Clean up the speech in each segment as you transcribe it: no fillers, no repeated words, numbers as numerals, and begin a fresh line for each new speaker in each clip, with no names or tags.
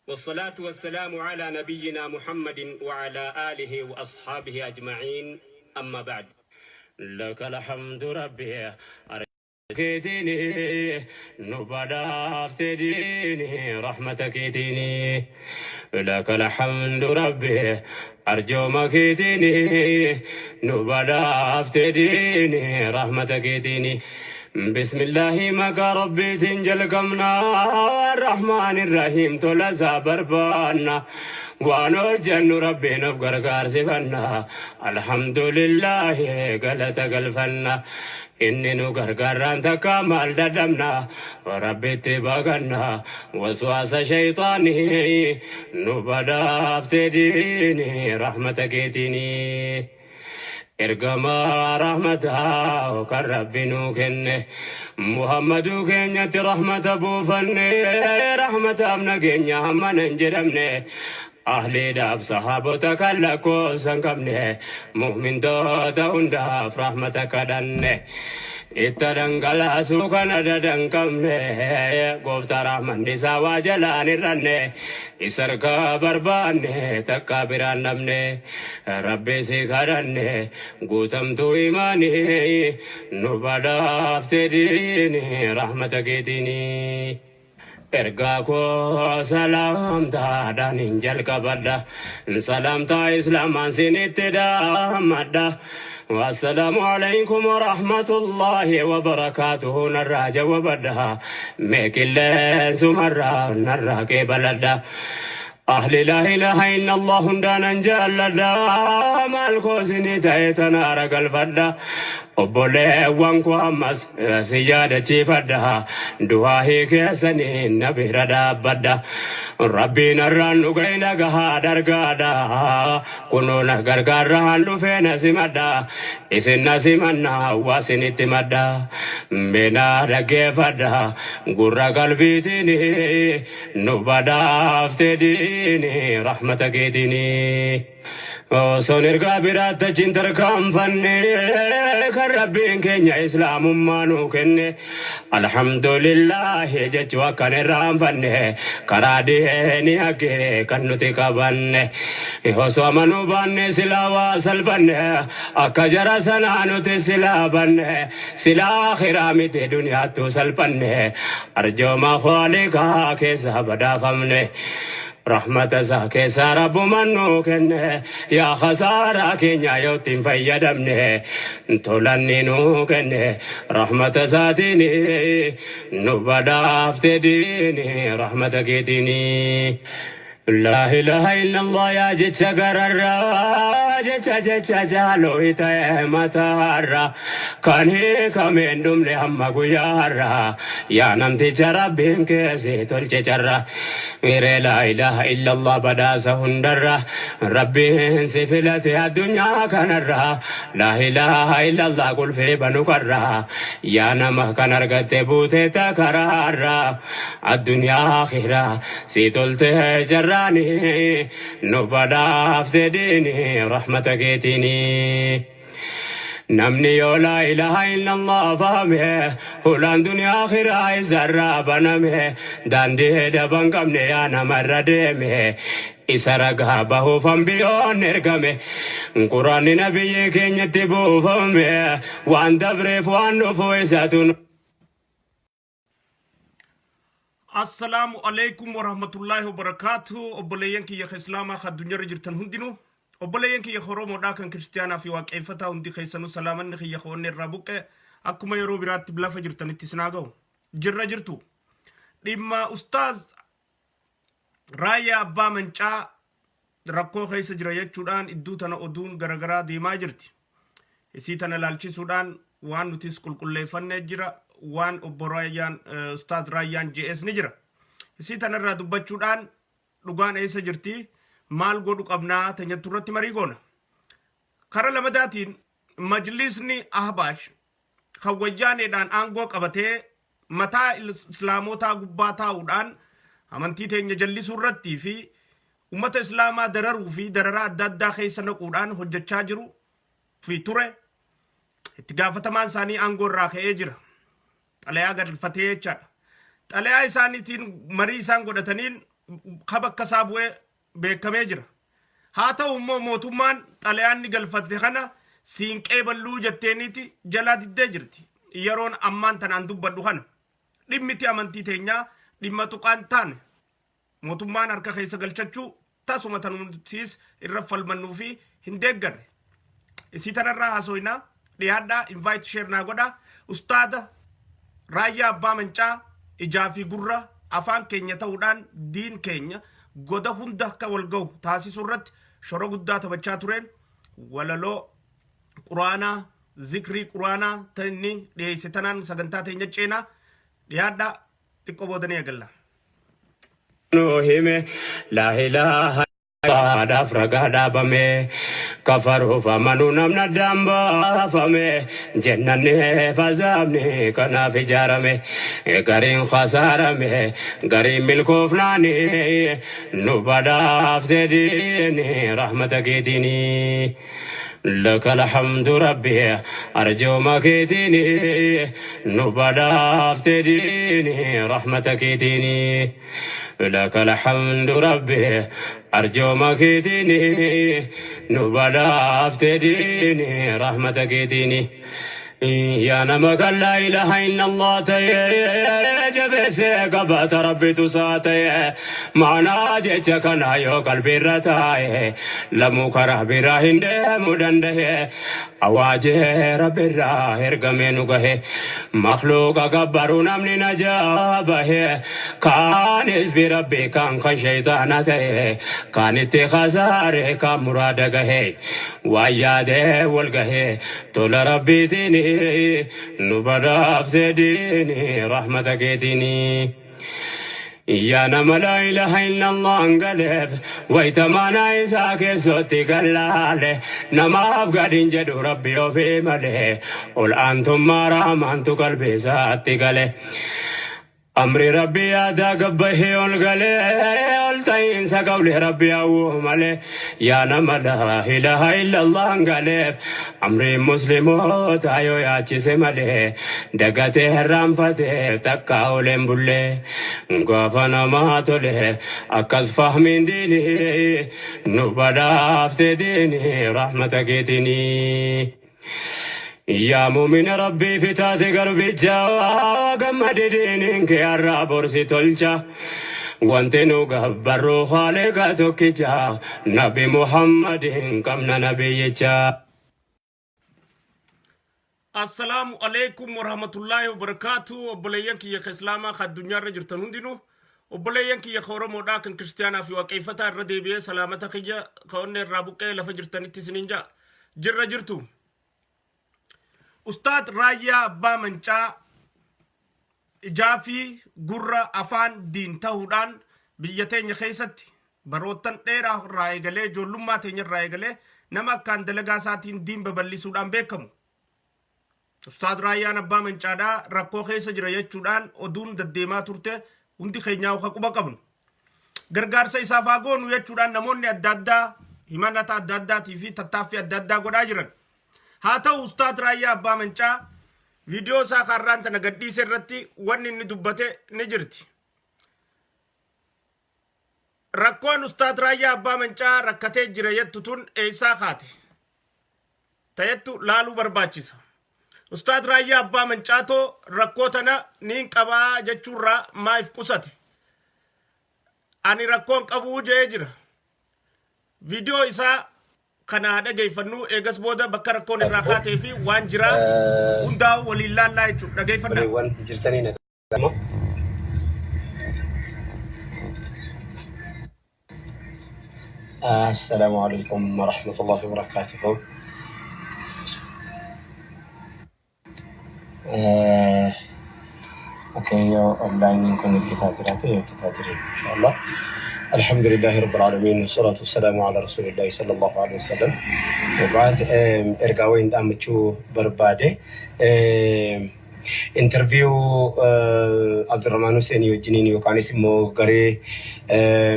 والصلاة والسلام على نبينا محمد وعلى آله وأصحابه أجمعين أما بعد. لك الحمد ربي كيتيني نبدا افتديني رحمتك كيتيني لك الحمد ربي أرجو ما كيتيني نبدا افتديني رحمتك كيتيني بسم الله مكا ربي تنجل كمنا الرحمن الرحيم تلزا بربانا وانو جن ربي نفقر كارسفنا الحمد لله قلت قلفنا إني نقر قران تكامل ددمنا وربي تباقنا وسواس شيطاني نبدا افتديني رحمتك يتيني إرقما رحمتا وكرب نوكنه محمد كنية رحمة بوفنه رحمة أمنا كنيا هما ننجرمنه أهلي داب صحابو تكالكو سنكبنه مؤمن توتا هنداف رحمتك دنه إتدنقلا سوكنا ددنكمنه قفتا رحمن ديسا واجلان الرنه إسرقا بربانه تكابران نبنه ربي سيكارنه قوتم تو إيماني نبدا افتديني رحمتك يتيني إرقاكو سلام تا دانين جلق بدا سلام تا إسلامان سنتدا مدا والسلام عليكم ورحمة الله وبركاته نراجة وبدها ميك اللين سمرا نراكي بلدا أهل لا إله إلا الله دانا جلدا مالكو سنتايتنا رقل الفدا أبولي وانكو أمس سيادة فدا دعاهي كيسني نبي ردا بدا ربي نران نغينا غها درغادا كنونا غرغارا لفينا سمدا إسنا سمنا واسنت مدا بنا رغي فدا غرا قلبي تيني نبدا افتديني رحمتك يديني سونير قابرات جنتر كام فني كربين كينيا إسلام مانو كني الحمد لله جتوا كان رام فني كراديني أكي كنوتي كبني هوسو منو بني سلاوا سلبني أكجرا سنانو تسلا بني سلا خرامي تي دنيا تو سلبني أرجو ما خالقا كيسا بدا فمني رحمة زاكي سارب منو كنه يا خسارة كينيا يوتين فيدمنه تولني نو كنه رحمة زاتيني نبدا افتديني رحمة كيتيني لا إله إلا الله يا جتشا قرر جتشا جالو إتايمتارا كاني كمين دملي همّا قيارا يا نمتي جربين كيسي تلججرا غير لا إله إلا الله بدا سهندرا ربي سفلتي الدنيا كنرا لا إله إلا الله قل في بنكرا يا نمه كنرقت بوتي تكرارا الدنيا آخرة سيتلتي جرا نبدا افتديني رحمتك يتيني نمني لا إله إلا الله فهمه هلان دنيا آخرة إزرى بنمه داندي دبان قمني أنا مردمه إسرقها بهو فنبيون نرقمه قرآن نبي كين يتبو فهمه وان دبريف وان نفو إساتون
السلام عليكم ورحمة الله وبركاته أبليين كي يخسلاما خد دنيا رجرتن هندينو أبليين كي يخورو مداكن كريستيانا في واقعفتا هندي خيسانو سلاما نخي يخوني الرابوك أكما يرو برات بلافا جرتن اتسناغو جر جرتو لما أستاذ رايا أبا منشا ركو خيس جريات چودان إدو تنا أدون غرغرا ديما جرتي إسي تنا لالچي سودان وان نتيس كل ليفن نجرا وان أبرايان أستاذ رايان جي اس نجرا إسي تنا را دبچودان لغان إيسا جرتي مال قدوك أبنا تنيا تورتي مريقونا كارا لمداتين مجلسني أحباش خوجاني دان آنغوك أبتي متا إسلاموتا قباتا ودان amantii teenya jallisuu irratti fi ummata islaamaa dararuu fi dararaa adda addaa keessa naquudhaan hojjechaa jiru fi ture itti gaafatamaan isaanii aangoo irraa ka'ee jira. Xalayaa galfatee jechaadha. Xalayaa isaaniitiin marii isaan godhataniin kabakka saabwee beekamee jira. Haa ta'u immoo mootummaan xalayaanni galfatte kana siinqee balluu jetteeniiti jalaa diddee jirti. Yeroon ammaan tanaan dubbadhu kana dhimmiti amantii teenyaa dhimma tuqaan taane mootummaan harka keessa galchachuu tasuma tanuutis irra falmannuu fi hin deeggarre. Isii tanarraa haasoyinaa dhiyaadhaa invite share naa godhaa. Ustaada Raayyaa Abbaa Mancaa ijaa fi gurra afaan keenya ta'uudhaan diin keenya goda hunda akka wal ga'u taasisuu irratti shora guddaa taphachaa tureen walaloo quraanaa zikrii quraanaa tanni dhiyeesse tanaan sagantaa teenya ceenaa dhiyaadhaa xiqqoo boodanii eegalla.
Nuhime la ilaha Adaf ragada bame kafaru famanu namna damba fame jennanne fazamne kana fijarame garin khasarame garin milkufnani nubada aftedini rahmatakitini لك الحمد ربي أرجو مكيتيني نبدا افتديني رحمتك تيني لك الحمد ربي أرجو مكيتيني نبدا افتديني رحمتك تيني يا نمك لا إله إلا الله جبسك بات ربي تساتي معنا جيتك نايو قلبي رتاي لمك ربي راهن مدنده أواجه ربي راه ارقمين قه مخلوق قبرون من نجابه كان اسبي ربي كان خشيطانته كان اتخاذاره كان مرادقه وياده والقه طول ربي تيني نبدا افتديني رحمتك تيني يا نما لا إله إلا الله انقلب ويتمانا إساك صوتي قلال نما أفقادين جدو ربي وفي ملي قل أنتم ما رحمنت قلبي ساتي قلي أمري ربي أدا قبه والقلي قلتين سقولي ربي أوه ملي يا نما لا إله إلا الله انقلب أمري مسلموت أيو ياتي سملي دقاتي هرام فتي تكاولين بولي غافنا ما تولي أكاس فهمين ديني نبدا أفتديني رحمتك تيني يا مؤمن ربي في تاتي قلبي جاوا قمد دينك يا رابور ستولجا وانتنو قبرو خالقاتك جا نبي محمد كمنا نبي جا.
السلام عليكم ورحمة الله وبركاته. وبليانك يا خسلاما خد دنيا رجرتن هندينو وبليانك يا خورو مودا كن كريستيانا في وكيفتا الرديبية سلامتك يا خوني الرابوكي لفجرتن التسنينجا جر جرتو. Ustaad Raayyaa Abbaa Mancaa ijaa fi gurra afaan diin ta'uudhaan biyya teenya keessatti baroottan dheeraa irraa eegalee ijoollummaa teenya irraa eegalee nama akkaan dalagaa isaatiin diin babal'isuudhaan beekamu. Ustaad Raayyaan Abbaa Mancaadhaa rakkoo keessa jira jechuudhaan oduun deddeemaa turte hundi keenyaa quba qabnu. Gargaarsa isaaf haa goonu jechuudhaan namoonni adda addaa himannaa adda addaatii fi tattaaffii adda addaa godhaa jiran. haa ta'u Ustaad Raayyaa Abbaa Mancaa viidiyoo isaa karraan tana gadhiise irratti wanni inni dubbate ni jirti. Rakkoon Ustaad Raayyaa Abbaa Mancaa rakkatee jira jettu tun eessaa kaate ta'ettu laaluu barbaachisa. Ustaad Raayyaa Abbaa Mancaatoo rakkoo tana niin qabaa jechuurraa maaf qusate? Ani rakkoon qabuu jee jira. Viidiyoo isaa kana dhageeffannu eegas booda bakka rakkoon irraa kaatee fi waan jira hundaa waliin laallaa jechuudha. Dhageeffannaa.
Waan jirtanii nagama. السلام عليكم ورحمة الله وبركاته. اوكي اونلاين يكون التفاتيراتي إن شاء الله. الحمد لله رب العالمين والصلاة والسلام على رسول الله صلى الله عليه وسلم. وبعد ارجعوين دامتشو بربادة انترفيو عبد الرحمن حسين يوجيني وكان اسمه غري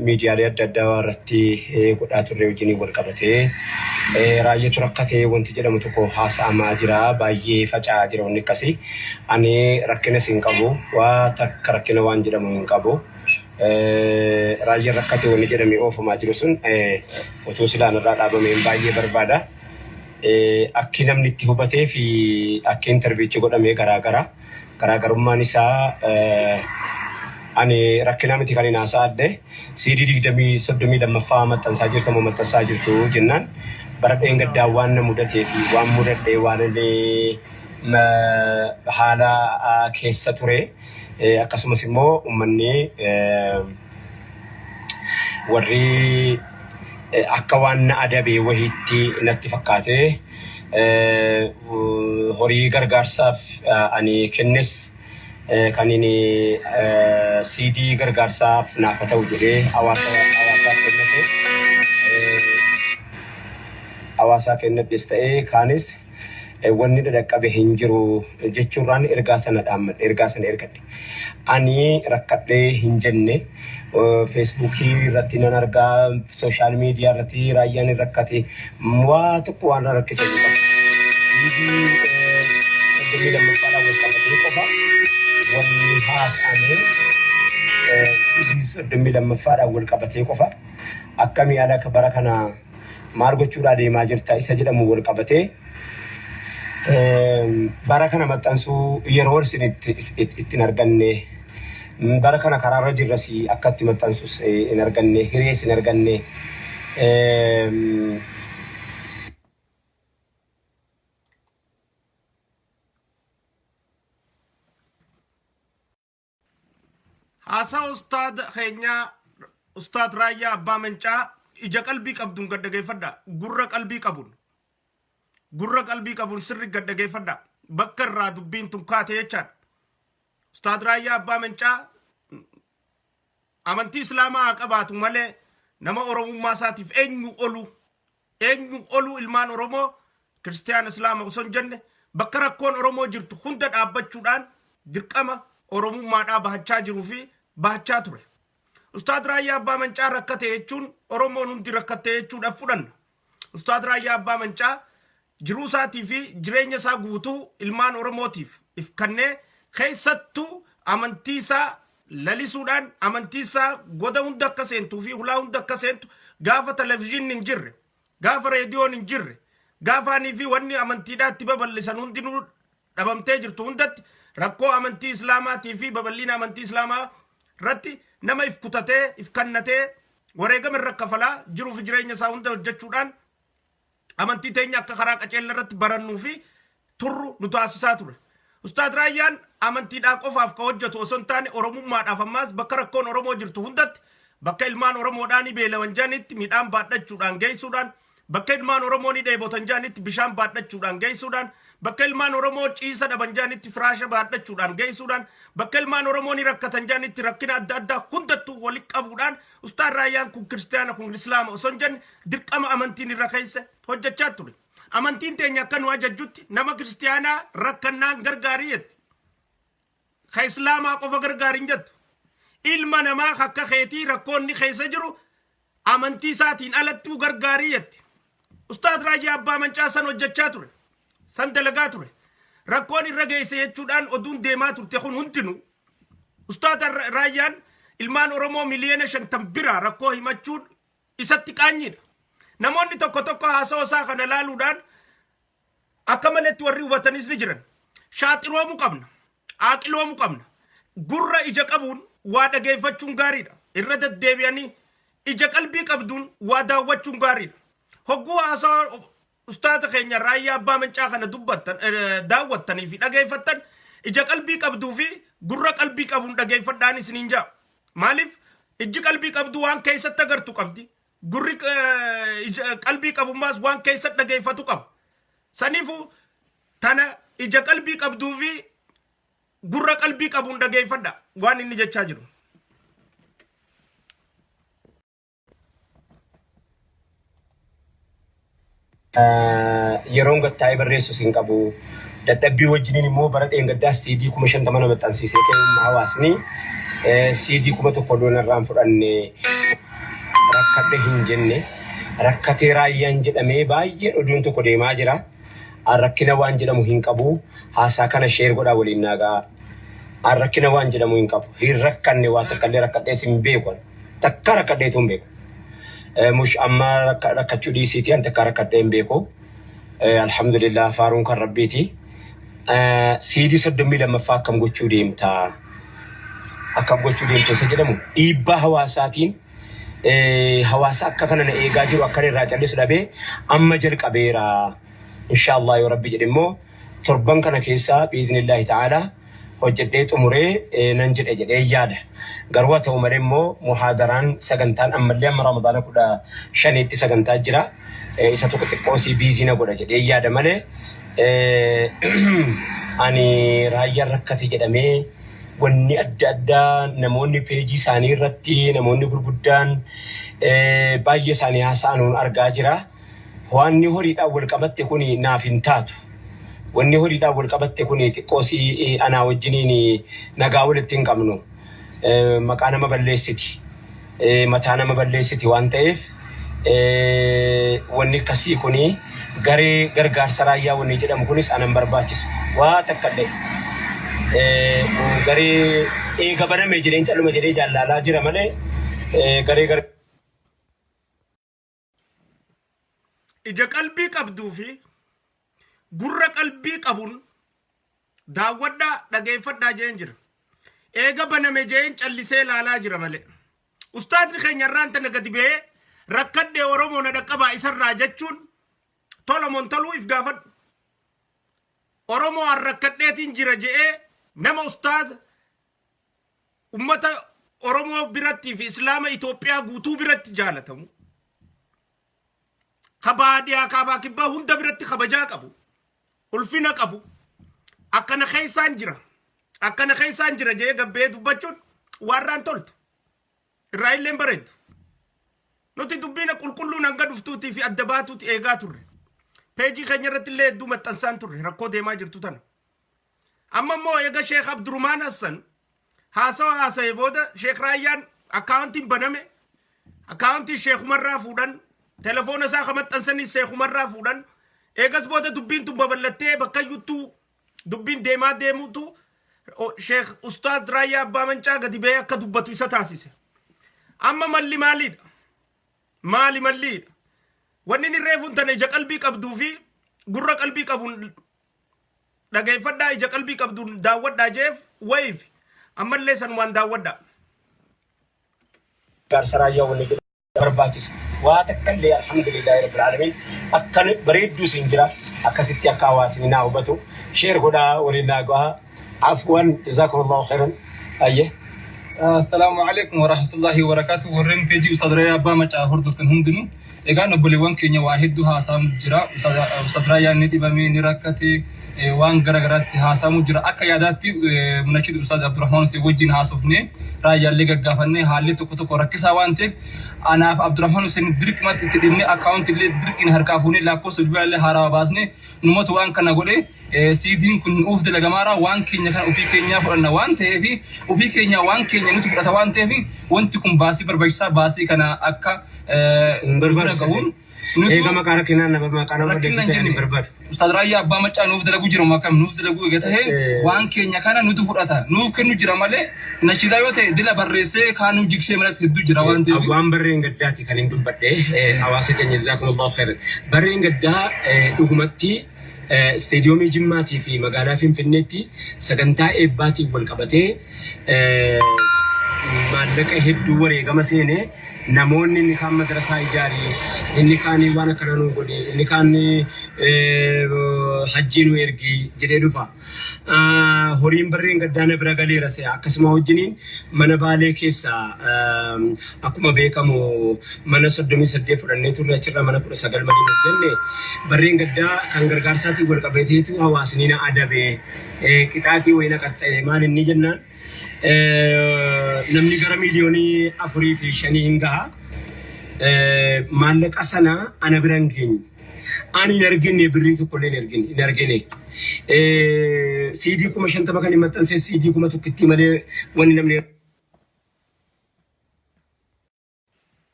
ميديا ليد داورتي قدات الريوجيني والقبته رايه تركته وانت جدم تكو حاسا ماجرا باي فجا جرا ونكسي اني ركنه سينقبو وتكركنه وان جدم ينقبو raayyaa rakkate wanni jedhamee oofamaa jiru sun otoo silaan irraa dhaabameen baay'ee barbaada. Akki namni itti hubatee fi akki interviichi godhamee garaagarummaan isaa ani rakkina miti kan inaasaa adde CD 32 maxxansaa jirtu moo maxxansaa jirtu jennaan bara dheengaddaa waan na mudatee fi waan mudadhee waan illee haala keessa ture akkasumas immoo uummanni warri akka waan na adabee wahiitti natti fakkaatee horii gargaarsaaf ani kennes kan inni CD gargaarsaaf naafa ta'u jedhee hawaasaa kennadhes ta'ee kaanis wanni dhaqqabe hin jiru jechuudhaan ergaa sana ergadhe. Ani rakkadhee hin jenne Facebookii irratti nan argaa social media irratti raayyaan rakkate waa tokko waan rakkise qaba. CD lammaffaa wal qabatee qofa wanni haasa'ame CD lammaffaa wal qabatee qofa akkamii ala bara kana maal gochuudhaa deemaa jirta isa jedhamu wal qabatee bara kana maxxansuu yeroo isin ittiin arganne bara kana karaarra jirras akka itti maxxansus hin arganne hirees hin arganne
haasaa ustaad keenya ustaad Raayyaa Abbaa Mancaa ija qalbii qabduun gad dhageeffadha. Gurra qalbii qabuun sirri gad dhageeffadha. Bakka irraa dubbiin tun kaate jechaadha. Ustaad Raayyaa Abbaa Mancaa amantii islaamaa haa qabaatu malee nama oromummaa isaatiif eenyu olu ilmaan Oromoo kiristiyaana islaama osoo hin jenne bakka rakkoon Oromoo jirtu hunda dhaabbachuudhaan dirqama oromummaadhaa bahachaa jiruu fi bahachaa ture. Ustaad Raayyaa Abbaa Mancaa rakkate jechuun Oromoon hundi rakkate jechuudhaaf fudhanna. Ustaad Raayyaa Abbaa Mancaa jiruu isaatii fi jireenya isaa guutuu ilmaan Oromootiif if kannee keessattuu amantii isaa lalisuudhaan amantii isaa goda hunda akka seentuu fi hulaa hunda akka seentu gaafa televizyiinni hin jirre gaafa reediyoon hin jirre gaafaanii fi wanni amantiidhaatti babal'isan hundinuu dhabamtee jirtu hundatti rakkoo amantii islaamaatii fi babal'ina amantii islaamaa irratti nama if kutatee if kannatee wareegama irra kafalaa jiruuf jireenya isaa hunda hojjechuudhaan amantii teenya akka karaa qaceella irratti barannuu fi turru nu taasisaa ture. Ustaad Raayyaan amantiidhaa qofaaf ka hojjetu osoo hin taane oromummaadhaaf ammaas bakka rakkoon Oromoo jirtu hundatti bakka ilmaan Oromoodhaan beelawan jaanitti midhaan baadhachuudhaan geessuudhaan bakka ilmaan Oromoon dheebotan jaanitti bishaan baadhachuudhaan geessuudhaan bakka ilmaan Oromoo ciisa dhaban jaanitti firaasha baadhachuudhaan geessuudhaan bakka ilmaan Oromoon rakkatan jaanitti rakkina adda addaa hundattuu walitti qabuudhaan Ustaad Raayyaan kun kiristiyaana kun islaama osoo hin jenne dirqama amantiin irra keessa hojjechaa ture. Amantiin teenya akka nu ajajjutti nama kiristiyaanaa rakkannaan gargaarii jetti. Ka islaamaa qofa gargaariin jettu. Ilma namaa akka keetii rakkoonni keessa jiru amantii isaatiin alatti gargaarii jetti. Ustaad Raayyaa Abbaa Mancaa san hojjechaa ture. San dalagaa ture. Rakkoon irra geesse jechuudhaan oduun deemaa turte kun hundinuu. Ustaad Raayyaan ilmaan Oromoo miliyoona 50 bira rakkoo himachuun isatti qaanyiidha. Namoonni tokko haasawaa isaa kana laaluudhaan akka maletti warri hubatanis ni jiran. Shaaxiroomuu qabna. Aaqiloomuu qabna. Gurra ija qabuun waa dhageeffachuun gaariidha. Irra deddeebi'anii ija qalbii qabduun waa daawwachuun gaariidha. Hogguu haasawaa ustaada keenya Raayyaa Abbaa Mancaa kana daawwattanii fi dhageeffattan ija qalbii qabduu fi gurra qalbii qabuun dhageeffadhaan isiniin jaa. Maaliif iji qalbii qabdu waan keessatti agartu qabdi. Gurri qalbii qabummaas waan keessatti dhageeffatu qaba. Saniifuu tana ija qalbii qabduu fi gurra qalbii qabuun dhageeffadha waan inni jechaa jiru.
Yeroon gattaa'ee barreessus hin qabu. Dadhabbii wajjiniin immoo bara dheengaddaas CD 50 maxxansiisee kennu hawaasni CD 1,000 doonarraan fudhanne rakkadhe hin jenne rakkatee Raayyaan jedhamee baay'ee oduun tokko deemaa jira. Rakkina waan jedhamu hin qabu. Haasaa kana sheer godhaa waliin naagaa. arrakkina waan jedhamu hin qabu hin rakkanne waa takkallee rakkadhee sin beekon takka rakkadhee tun beeku mush amma rakkachuu dhiisiiti an takka rakkadhee hin beeku alhamdulillah faaruun kan rabbiiti siidii 32 akkam gochuu deemtaa akkam gochuu deemtaa isa jedhamu dhiibbaa hawaasaatiin hawaasa akka kana na eegaa jiru akka irraa callisu dhabee amma jalqabeera inshallah yoo rabbi jedhe immoo torban kana keessaa biiznillaahi ta'ala hojjedhee xumuree nan jedhee yaada garuu ta'u malee immoo muhaadaraan sagantaan ammallee amma ramadaana 15tti sagantaa jira isa tokko xiqqoosii biizina godha jedhee yaada malee ani raayyaa rakkate jedhamee wanni adda addaa namoonni peejii isaanii irratti namoonni gurguddaan baay'ee isaanii haasa'anuun argaa jira wanni horiidhaan wal qabatte kun naaf hin taatu wanni horiidhaan wal qabatte kun xiqqoosii anaa wajjiniin nagaa walitti hin qabnu maqaa nama balleessiti mataa nama balleessiti waan ta'eef wanni akkasii kun garee gargaarsa raayyaa wanni jedhamu kunis anan barbaachisu waa takkadhe garee eega baname jedheen calluma jedhee jaallalaa jira malee garee
ija qalbii qabduu fi gurra qalbii qabuun daawwadhaa dhageeffadhaa jeen jira eega baname jeen callisee ilaalaa jira malee ustaadni keenya irraan tana gadi ba'ee rakkadhee oromoo na dhaqqabaa isarraa jechuun tolamoon toluu if gaafadhu oromoo an rakkadheetiin jira je'ee nama ustaaz ummata oromoo biratti fi islaama Itoophiyaa guutuu biratti jaalatamu kabaadiyaa kaabaa kibbaa hunda biratti kabajaa qabu ulfina qabu akkana keeysaan jira jee gabbee dubbachuun warraan toltu irraa illeen bareedu nuti dubbiina qulqulluun hanga dhuftuutii fi adda baatuuti eegaa turre peejii keenya irratti illee hedduu maxxansaan turre rakkoo deemaa jirtu tana amma immoo eega sheekh Abdurrahmaan Hassan haasa'e booda sheekh Raayyaan akkaawuntiin baname akkaawuntii sheekumarraa fuudhan telefoona isaa kamaxxansanii sheekumarraa fuudhan eegas booda dubbiin tun babal'attee bakka iyyuttuu dubbiin deemuutu sheekh Ustaaz Raayyaa Abbaa Mancaa gadi ba'ee akka dubbatu isa taasise amma malli malliidha wanni inni reefuun tana ija qalbii qabduu fi gurra qalbii qabuun dhageeffadhaa ija qalbii qabduun daawwadhaa jeef wayiif ammallee sanumaan daawwadhaa.
Gaarsa raayyaa wanni barbaachisa waa takkallee alhamdulillahi rabbil aalamiin akkan bareedduu siin jira akkasitti akka hawaasni naa hubatu sheer godhaa waliin naa gahaa afwan jazakumullahu khairan ayye.
السلام عليكم ورحمة الله وبركاته ورين بيجي أستاذ ريا أبا مچا هردوتن هندنو إيجان أبولي وان كينيا واحد دو هاسام جرا أستاذ ريا ندي بامي نراكتي وان غرغرات هاسامو جرا أكا ياداتي مناشد أستاذ عبد الرحمن سي وجين هاسوفني رايا ليغا غافني حالي توكو ركيسا وانتي أنا عبد الرحمن سين دريك ما تديني أكاونت اللي دريك إن هركافوني لاكو سبوا اللي هارا باسني نموت وان كنا غولي سيدين كن أوف دل جمارة وان كينيا كان أوفي كينيا فرنا وان تهبي أوفي كينيا وان كينيا نتفرط وان تهبي وانتكم باسي بربيشة باسي كنا أكا بربر كون
إيه كما كارا كنا نبى كنا بدي بربر
أستاذ رايا أبا ما كان أوف دل جوجر ما كان أوف دل جوجر هي وان كينيا كنا نتفرطها نوف كنو جرا ماله نشيدا يوته دل بريسة كانوا جيكسي مرات هدو جرا وان تهبي
وان برين قداتي كان يندم بدي أواسط جزاكم الله خير برين قدا دعومتي استاديومي جماتي في مقالة فينفنتي سكنتا إباتي والقبتي مالك هدو وري قمسيني نمون إني كان مدرسة إجاري إني كاني وانا كرانو قولي إني كاني حجين ويرقي جديدو فا هورين برين قدانا برقالي رسي أكسما وجنين من بالي كيسا أكما بيكامو من صدمي صدي فرنيتو لأچرا من پورا سگل مدينة جنة برين قدا كان غرغارساتي والقبتيتو هواسنين عدبي كتاتي وينا قطعي مال إني جنان namni gara miliyoonii 4 fi 5 hingaa maallaqa sana ana biran geenye ani hin argine birrii tokko illee hin argine CD 50 kan maxxanse CD 1 malee wanni namni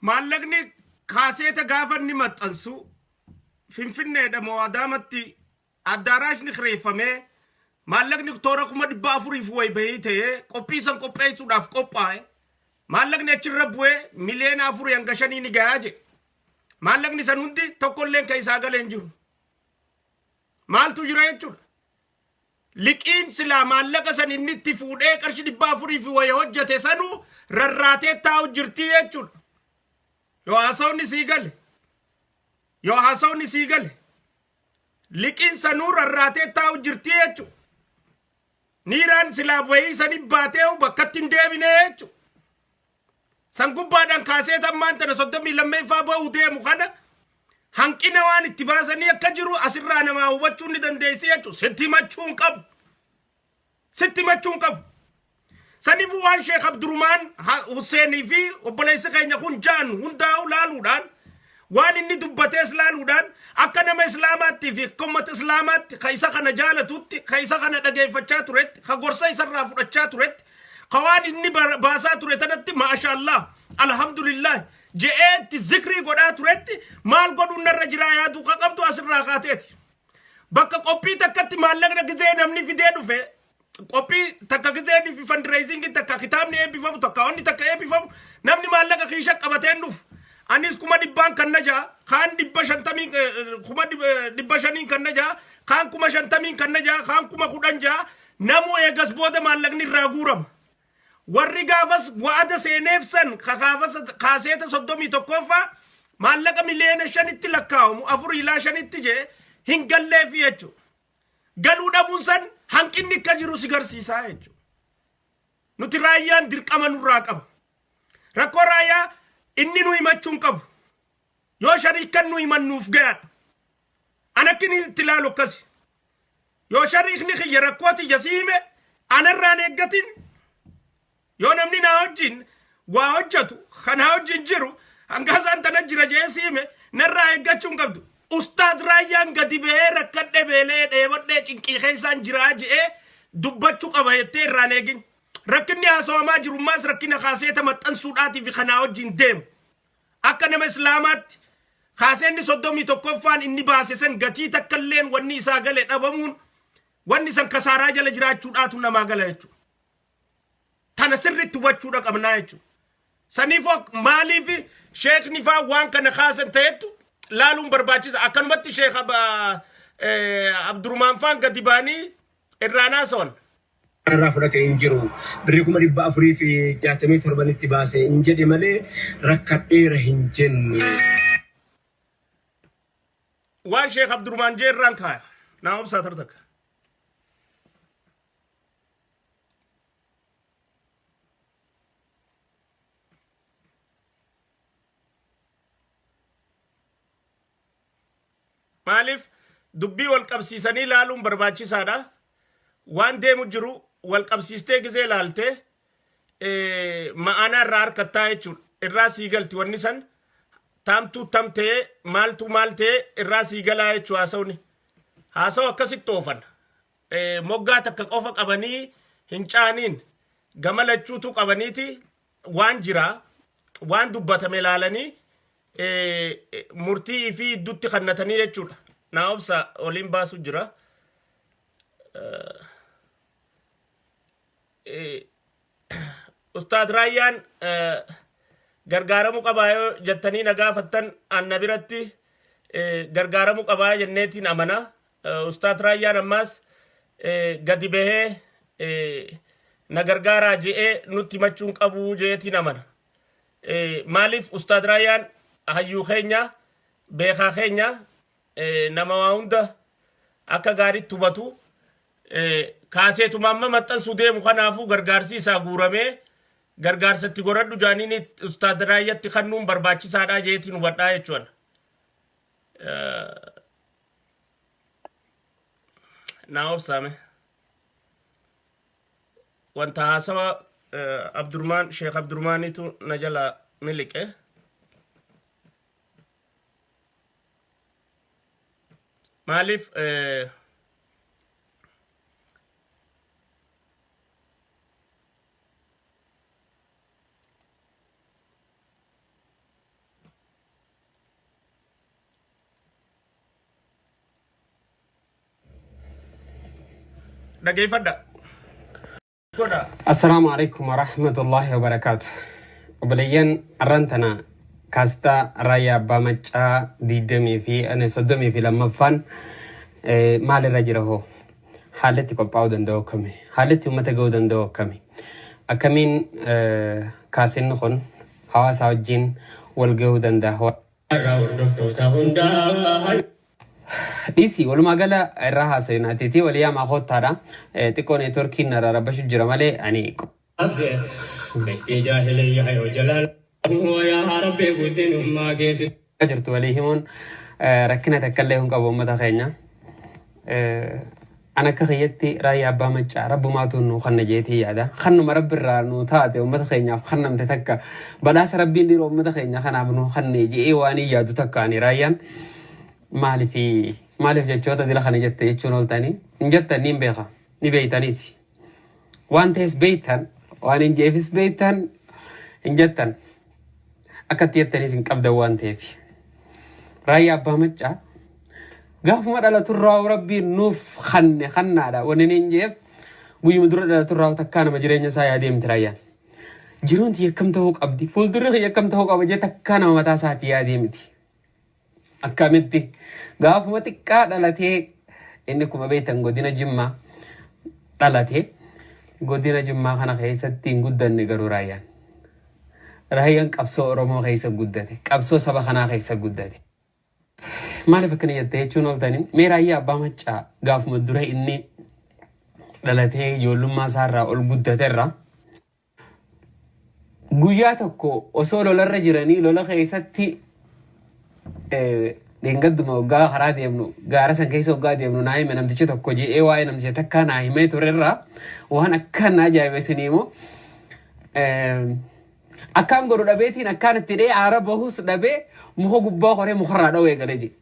maallaqni kaaseeta gaafa inni maxxansu finfinneedha moo adaamatti addaaraashni kireeffamee maallaqni toora 400 way bahee qophiisan qopheessuudhaaf qophaa'e maallaqni achirra bu'ee miliyoona 4 hanga 5 ni gahaa je maallaqni san hundi tokkolleen ka isaa galee hin jiru maaltu jira jechuudha liqiin silaa maallaqa san inni itti fuudhee qarshii 400 fi way hojjate sanuu rarraatee taa'u jirti jechuudha yoo haasawni sii gale liqiin sanuu rarraatee taa'u jirti jechuudha niiraan silaa wayii sani baatee bakkatti hin deebine jechuudha san gubbaadhaan kaasee tammaan tana 32 ba'uu deemu kana hanqina waan itti baasanii akka jiru asirraa namaa hubachuun ni dandeessi jechuudha sitti himachuun qabu saniifuu waan Sheekh Abdurrahmaan Husseenii fi obboleessi keenya kun jaan hundaa'u laaluudhaan waan inni dubbatees laaluudhaan akka nama islaamaatti fi ummata islaamaatti ka isa kana jaalatutti ka isa kana dhageeffachaa turetti ka gorsa isarraa fudhachaa turetti ka waan inni baasaa ture tanatti maashaallah alhamdulillah je'eetti zikrii godhaa turetti maal godhuun narra jiraa yaaduu ka qabdu asirraa kaateeti bakka qophii takkatti maallaqna gizee namni fidee dhufe qophii takka gizee fi fundraising takka kitaabni eebbifamu takka wanni takka eebbifamu namni maallaqa kiisha qabateen dhufu anis 100 kan naja kaan 150 500 kan naja kaan 50 kan naja kaan 10 namu eegas booda maallaqni irraa guurama warri gaafas wa'ada seeneef san kaaseeta 31ffaa maallaqa miliyoona 5tti lakkaa'amu 4 ilaa 5tti je hin galleef jechuudha galuu dhabuun san hanqinni akka jiru si garsiisaa jechuudha nuti raayyaan dirqama nurraa qaba rakkoo raayyaa inni nu himachuun qabu yoo shariikan nu himannuuf gayaadha anakkin itti ilaalu akkasi yoo shariikni kiyya rakkooti jasiime anarraan eeggatin yoo namni naa wajjin waa hojjatu kanaa wajjin jiru hangaasaan tana jira jee siime narraa eeggachuun qabdu ustaad raayyaan gadi bahee rakkadhe beelee dheebodhee cinqii keessaan jiraa je'ee dubbachuu qaba jettee irraan eegin rakkinni haasawamaa jirummaas rakkina kaaseeta maxxansuudhaatiif kanaa wajjin deemu akka nama islaamaatti kaaseenni 31ffaan inni baase san gatii takkalleen wanni isaa gale dhabamuun wanni san kasaaraa jala jiraachuudhaatu namaa gala jechuudha tana sirriitti hubachuudha qabnaa jechuudha saniifoo maaliif sheekni faa waan kana kaasan ta'ettu laaluun barbaachisa akkanumatti Sheekh Abdurrahmaan faan gadi baanii irraanaa sawan
irraa fudhate hin jiru birrii 467 itti baase hin jedhe malee rakkadheera hin jenne
waan Sheekh Abdurrahmaan jee irraan kaaya naa obsaa tartaka maaliif dubbii wal qabsiisanii laaluun barbaachisaadha waan deemu jiru wal qabsiistee gizee laaltee ma'aanaa irraa harkattaa jechuudha irraa sii galti wanni san taamtuu tamtee maaltu maaltee irraa sii galaa jechuu haasawu akkasitti oofan moggaa takka qofa qabanii hin caaniin gama lachuutu qabaniiti waan jiraa waan dubbatame laalanii murtii fi iddutti kannatanii jechuudha naa obsa oliin baasu jira ustaad raayyaan gargaaramuu qabaa yoo jettanii na gaafattan anna biratti gargaaramuu qabaa jenneetiin amana ustaad raayyaan ammaas gadi bahee na gargaaraa je'ee nutti himachuun qabuu jeetiin amana maaliif ustaad raayyaan hayyuu keenya beekaa keenya nama waa hunda akka gaariitti hubatu kaaseetuma amma maxxansuu deemu kanaafuu gargaarsi isaa guuramee gargaarsatti godhadhu jaaniin ustaad raayyatti kannuun barbaachisaadhaa jeetiin hubadhaa jechuudha naa obsaame wanta haasawa Abdurrahmaan Sheekh Abdurrahmaanitu na jala miliqe maaliif dhageeffadha. Godha.
السلام عليكم ورحمة الله وبركاته. وبليان رانتنا كاستا رايا بامجا ديدمي في أنا صدمي في لما فان مال الرجله حالتي كباودن دو كمي حالتي متى جودن دو كمي أكمين كاسين نخون حواس عجين والجودن ده هو ديسي ولما قال الرها سيناتيتي وليا ما خود ترى تكون تركي نرى ربش الجرمالي يعني جاهلية يا جلال يا ربي قدين ما كيس أجرت وليهم ركنا تكلهم قبل ما تخينا أنا كخيتي رأي أبا متشع رب ما تنو خن جيتي هذا خن مرب الرانو تاتي وما تخينا خن متتكا بلاس ربي اللي رو ما تخينا خن ابنو خن يجي إيواني يا تتكاني رأيان مالي في جتشوتا دي لخن جت يجون تاني جت نيم بيخا نبيتانيسي وانتهس بيتان وان جيفس بيتان جتان أكتيت تانيس قبض وانتهفي رأي أبا متشع قاف ما على ترى ربي نوف خن هذا وننجيف بوي مدرد على ترى تكان مجرين سايا ديم تريان جرون تي كم تهوك أبدي فول درخ يكم تهوك أبدي تكان وما تاسات يا ديمتي أكملتي قاف ما تكاد على تي إنكم بيتن قدينا جمّا على تي قدينا جمّا خنا خيسة تين قدّا نجارو رايان رايان كابسو رومو خيسة قدّا كابسو سبا خنا خيسة قدّا maal fakkan yattee jechuun oltanii meeraayyaa abbaa maccaa gaafuma dura inni dhalatee ijoollummaa isaarraa ol guddateerra guyyaa tokko osoo lolarra jiranii lola keessatti deengadduma waggaa karaa deemnu gaara san keessa waggaa deemnu naa hime namtichi tokko je'ee waa'ee namticha takkaa naa himee turerra waan akkaan naa ajaa'ibesanii immoo akkaan godhu dhabeetiin akkaan itti dhee aara bahus dhabee muka gubbaa qoree mukarraa dhawee galee jedhe.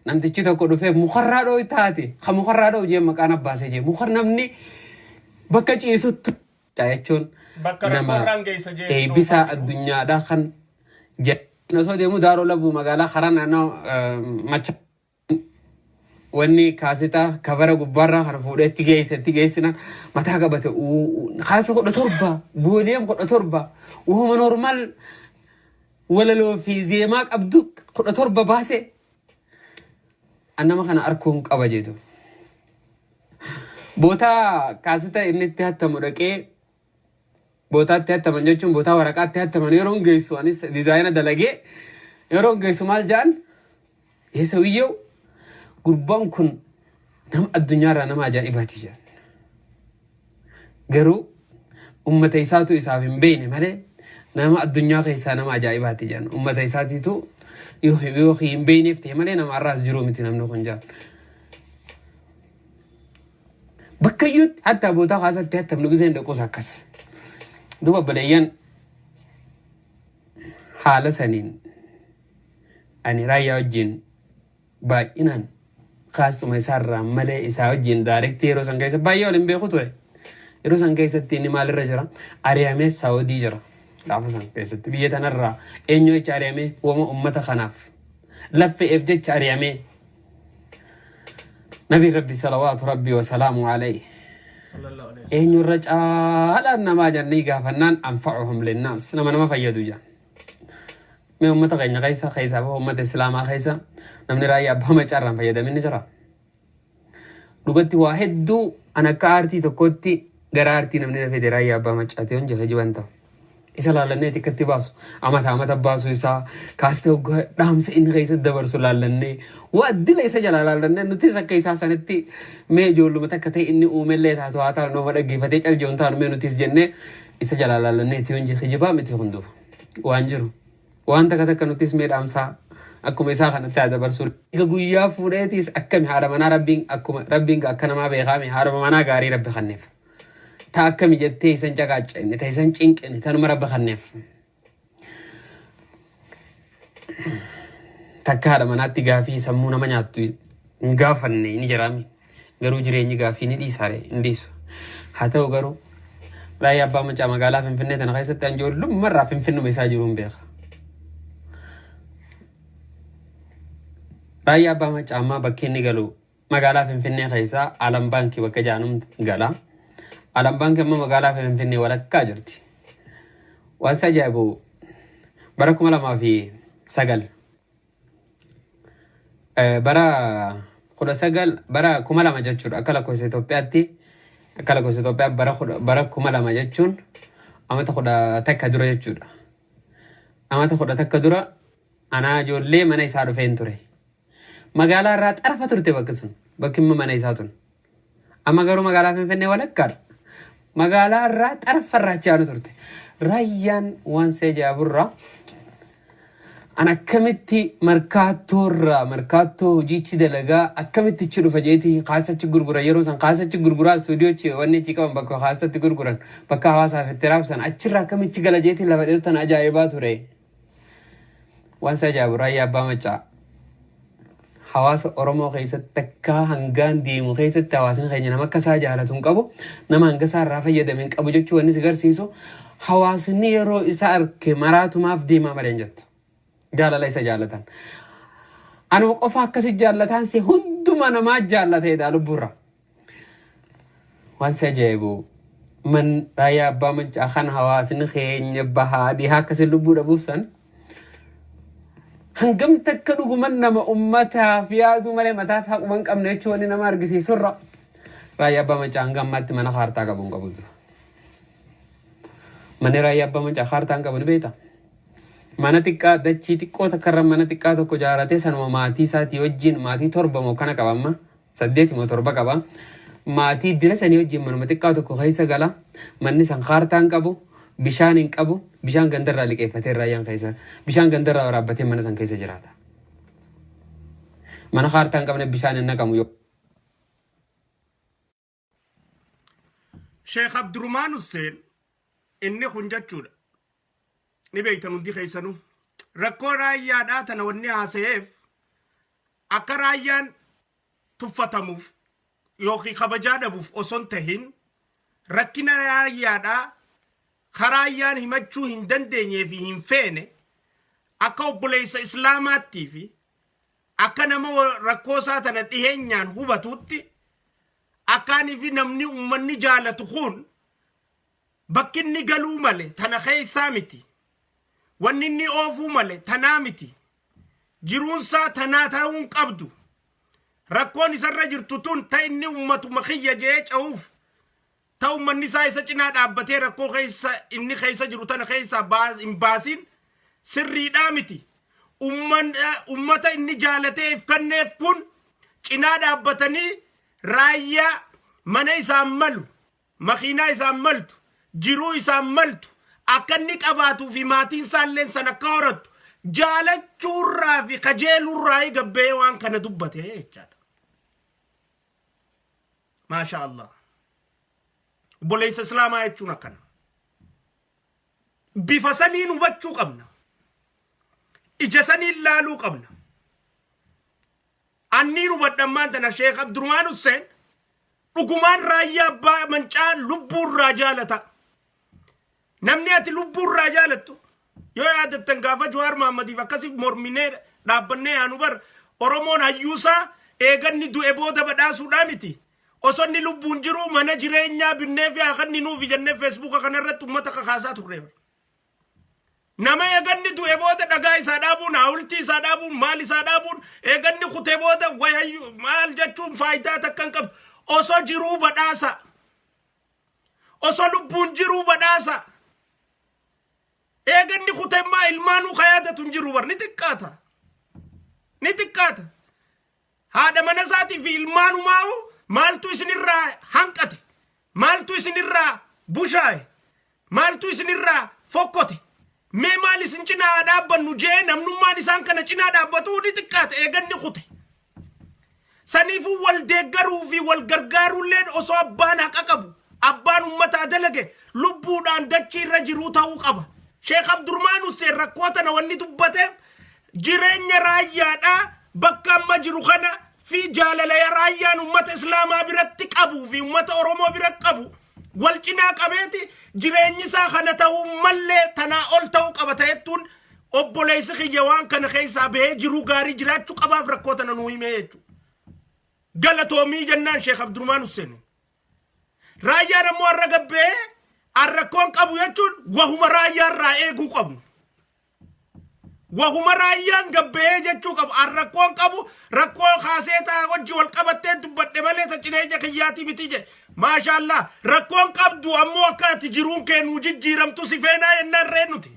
Namtichi tokko dhufee mukarraa dhawee taate ka mukarraa dhawee jee maqaan abbaasee jee mukar namni bakka ciisuttu jechuun nama eebbisaa addunyaadhaa kan jedhan osoo deemu daaroo labuu magaalaa karaa naannoo macha wanni kaasitaa kabara gubbaarraa kana fuudhee itti geessinan mataa qabate kaasa 17 booleem 17 uuma normaal walaloo fi zeemaa qabdu 17 baase annama kana arkuun qaba jedhu boota kaasita inni itti hattamu dhaqee bootaatti hattaman jechuun boota waraqaatti hattaman yeroo geessu anis dizaayina dalagee yeroo geessu maal jaan yeesa wiyyoo gurbaan kun nama addunyaarraa nama ajaa'ibaati jaan garuu ummata isaatu isaaf hin beekne malee nama addunyaa keessaa nama ajaa'ibaati jaan ummata isaatiitu yoo hin beekneef ta'e malee nama arraas jiruu miti namni kun jaan bakka iyyuutti hatta bootaa kaasatti hattamnu giseen dhaquus akkas duba baleeyyan haala saniin ani raayyaa wajjin baay'inaan kaastuma isaarraa malee isaa wajjin daarektii yeroo san keessa baay'ee waliin beeku ture yeroo san keessatti inni maalirra jira ari'amee saawudii jira gaafa san keessatti biyya tanarraa eenyu jecha ari'amee wama ummata kanaaf laffe'eef jecha ari'amee nabii rabbi salawaatu rabbi wasalaamu alayhi eenyu irra caalaan namaa jannii gaafannaan anfa'uhum linnaas nama fayyadu jaan mee ummata keenya keessaa ummata islaamaa keessa namni raayyaa abbaa macaarraan fayyadaminni jira dhugatti waa hedduu an akka aartii tokkotti gara aartii namni lafee raayyaa abbaa macaatee hon jecha jiban ta'u isa laalannee xiqqatti baasu amata baasu isaa kaastee hoggaa dhaamsa inni keessatti dabarsu laalannee waa dila isa jala laalannee nutis akka isaa sanitti mee ijoolluma takka ta'e inni uumellee taatu haa ta'u nooma dhaggeeffatee caljeon taanu mee nutis jennee isa jala laalannee tiyoon jibaa miti hunduuf waan jiru waan takka nutis mee dhaamsaa akkuma isaa kanatti haa dabarsu guyyaa fuudheetis akkami haadha manaa rabbiin akka namaa beekaame haadha manaa gaarii rabbi kanneef ta akkami jettee isan caqaaca'inne ta isan cinqine tanuma rabbi kanneef takka haadha manaatti gaafii sammuu nama nyaattu hin gaafanne ni jiraami garuu jireenyi gaafii ni dhiisaare hin dhiisu haa ta'u garuu raayyaa abbaa macaa magaalaa Finfinnee tana keessatti ijoollummarraa Finfinnuma isaa jiruun beeka. Raayyaa abbaa macaa ammaa bakki inni galu
magaalaa Finfinnee keessaa Alam Baankii bakka jaanum gala. Alam Baankii amma magaalaa Finfinnee walakkaa jirti. Waan ajaa'ibu bara 2009 bara 2000 jechuudha akka lakkoofsa Itoophiyaatti akka lakkoofsa Itoophiyaa bara 2000 jechuun amata 10 takka dura jechuudha. Amata 10 takka dura ana ijoollee mana isaa dhufeen ture. Magaalaa irraa xarfa turte bakki sun bakki mana isaa tun. Amma garuu magaalaa Finfinnee walakkaadha. Magaalaa irraa xarfa irraa achi turte. Raayyaan waan ajaa'iburraa ana akkamitti markaattoo hojiichi dalagaa akkamitti ichi dhufa jeeti kaasachi gurgura yeroo san kaasachi gurguraa stuudiyoochi wanni ichi qaban bakka kaasatti gurguran bakka hawaasaaf itti raabsan achirraa akkamitti gala jeeti lafa dheertan ajaa'ibaa ture. Waan ajaa'ibu raayyaa abbaa macaa hawaasa Oromoo keessatti akka hangaan deemu keessatti hawaasni keenya nama akka isaa jaalatu qabu nama hanga isaa irraa fayyadameen qabu jechuu wanni si garsiisu hawaasni yeroo isa arke maraatumaaf deemaa malee jettu. Jaalala isa jaalatan. Anuma qofa akkasi jaallatan si hunduma namaa jaallateedha lubburra. Waan ajaa'ibu man raayyaa abbaa macaa kan hawaasni keenya bahaa dhihaa akkasi lubbuu dhabuuf san hangam takka dhuguman nama ummataaf yaadu malee mataaf haquman qabne jechuu wanni nama argisiisurra raayyaa abbaa macaa hanga ammaatti mana kaartaa qabuun qabu jira. Manni raayyaa abbaa macaa kaartaan qabu ni beektaa? Mana xiqqaa dachii xiqqoo takkarra mana xiqqaa tokko jaaratee sanuma maatii isaatii wajjin maatii 7 moo kana qaba amma 8 moo 7 qaba. Maatii dira sanii wajjin manuma xiqqaa tokko keessa gala manni san kaartaan qabu bishaan hin qabu bishaan gandarraa liqeeffatee raayyaan keessa bishaan gandarraa waraabbatee mana san keessa jiraata. Mana kaartaan qabne bishaan hin naqamu yoo.
Sheekh Abdurrahmaan Hussein inni kun jechuudha. Ni beektan hundi keessanuu rakkoo raayyaadhaa tana wanni haasayeef akka raayyaan tuffatamuuf yookiin kabajaa dhabuuf osoon tahin rakkina raayyaadhaa karaayyaan himachuu hin dandeenyee fi hin feene akka obboleessa islaamaattii fi akka nama rakkoo isaa tana dhiheenyaan hubatuutti akkaanii fi namni ummanni jaalatu kun bakkinni galuu male tana keessaa miti. Wanni inni oofuu male tanaa miti. Jiruunsaa tanaa ta'uun qabdu. Rakkoon isarra jirtu tun ta inni ummatuma kiyya jee ca'uuf ta ummanni isaa isa cinaa dhaabbatee rakkoo keessa inni keessa jiru tana keessa hin baasin sirriidhaa miti. Ummata inni jaalateef kanneef kun cinaa dhaabbatanii raayyaa mana isaan malu makiinaa isaan maltu jiruu isaan maltu akka inni qabaatuu fi maatiin isaalleen san akka horattu jaalachuurraa fi kajeelurraa gabbee waan kana dubbate jechaadha. Maasha Allah. Obboleessa islaamaa jechuun akkana. Bifa saniin hubachuu qabna. Ija saniin laaluu qabna. Anniin hubadhammaan tana Sheekh Abdurrahmaan Hussein dhugumaan raayyaa abbaa mancaa lubbuurraa jaalata. Namni ati lubbuurraa jaalattu yoo yaadattan gaafa Jawaar Mahaammadiif akkasii morminee dhaabbannee haanu bar Oromoon hayyuusaa eeganni du'e booda badhaasuudhaa miti. Osonni lubbuun jiru mana jireenyaa binnee fi akanni nuufi jennee Feesbuuka kanarratti uummata kakaasaa turre. Nama eeganni du'e booda dhagaa isaa dhaabuun hawultii isaa dhaabuun maal isaa dhaabuun eeganni kutee booda wayayyu maal jechuun faayidaa takka hin qabdu. Osoo jiruu badhaasa. Osoo lubbuun jiruu badhaasa. Eeganni kutemmaa ilmaanuu kayaadatu jiru bar ni xiqqaata. Ni xiqqaata. Haadha mana isaatii fi ilmaanumaa'u maaltu isinirraa hanqate? Maaltu isinirraa bushaaye? Maaltu isinirraa fokkote? Mee maal isin cinaa dhaabbannu jee namnummaan isaan kana cinaa dhaabbatu ni xiqqaata eeganni kute. Saniifuu wal deeggaruu fi wal gargaaruulleen osoo abbaan haqa qabu abbaan ummataa dalage lubbuudhaan dachii irra jiruu ta'uu qaba. Sheekh Abdurrahmaan Hussein rakkoota na wanni dubbateef jireenya raayyaadhaa bakka amma jiru kana fi jaalala raayyaan ummata islaamaa biratti qabu fi ummata Oromoo biratti qabu wal cinaa qabeeti jireenyi isaa kana ta'uu mallee tanaa ol ta'uu qaba ta'ettuun obboleessi kiyya waan kana keessaa bahee jiruu gaarii jiraachuu qabaaf rakkoota na nuu himee jechuudha. galatoomii jennaan Sheekh Abdurrahmaan Hussein raayyaan ammoo har'a gabbee arrakkoon qabu jechuun wahuma raayyaarraa eeguu qabnu wahuma raayyaan gabbee jechuu qabu arrakkoon qabu rakkoo kaaseetaa hojii wal qabattee dubbadhe malee sachineeja kiyyaatii miti je maashaallah rakkoon qabdu ammoo akka ati jiruun keenuu jijjiiramtu si feenaa jennaan ree nuti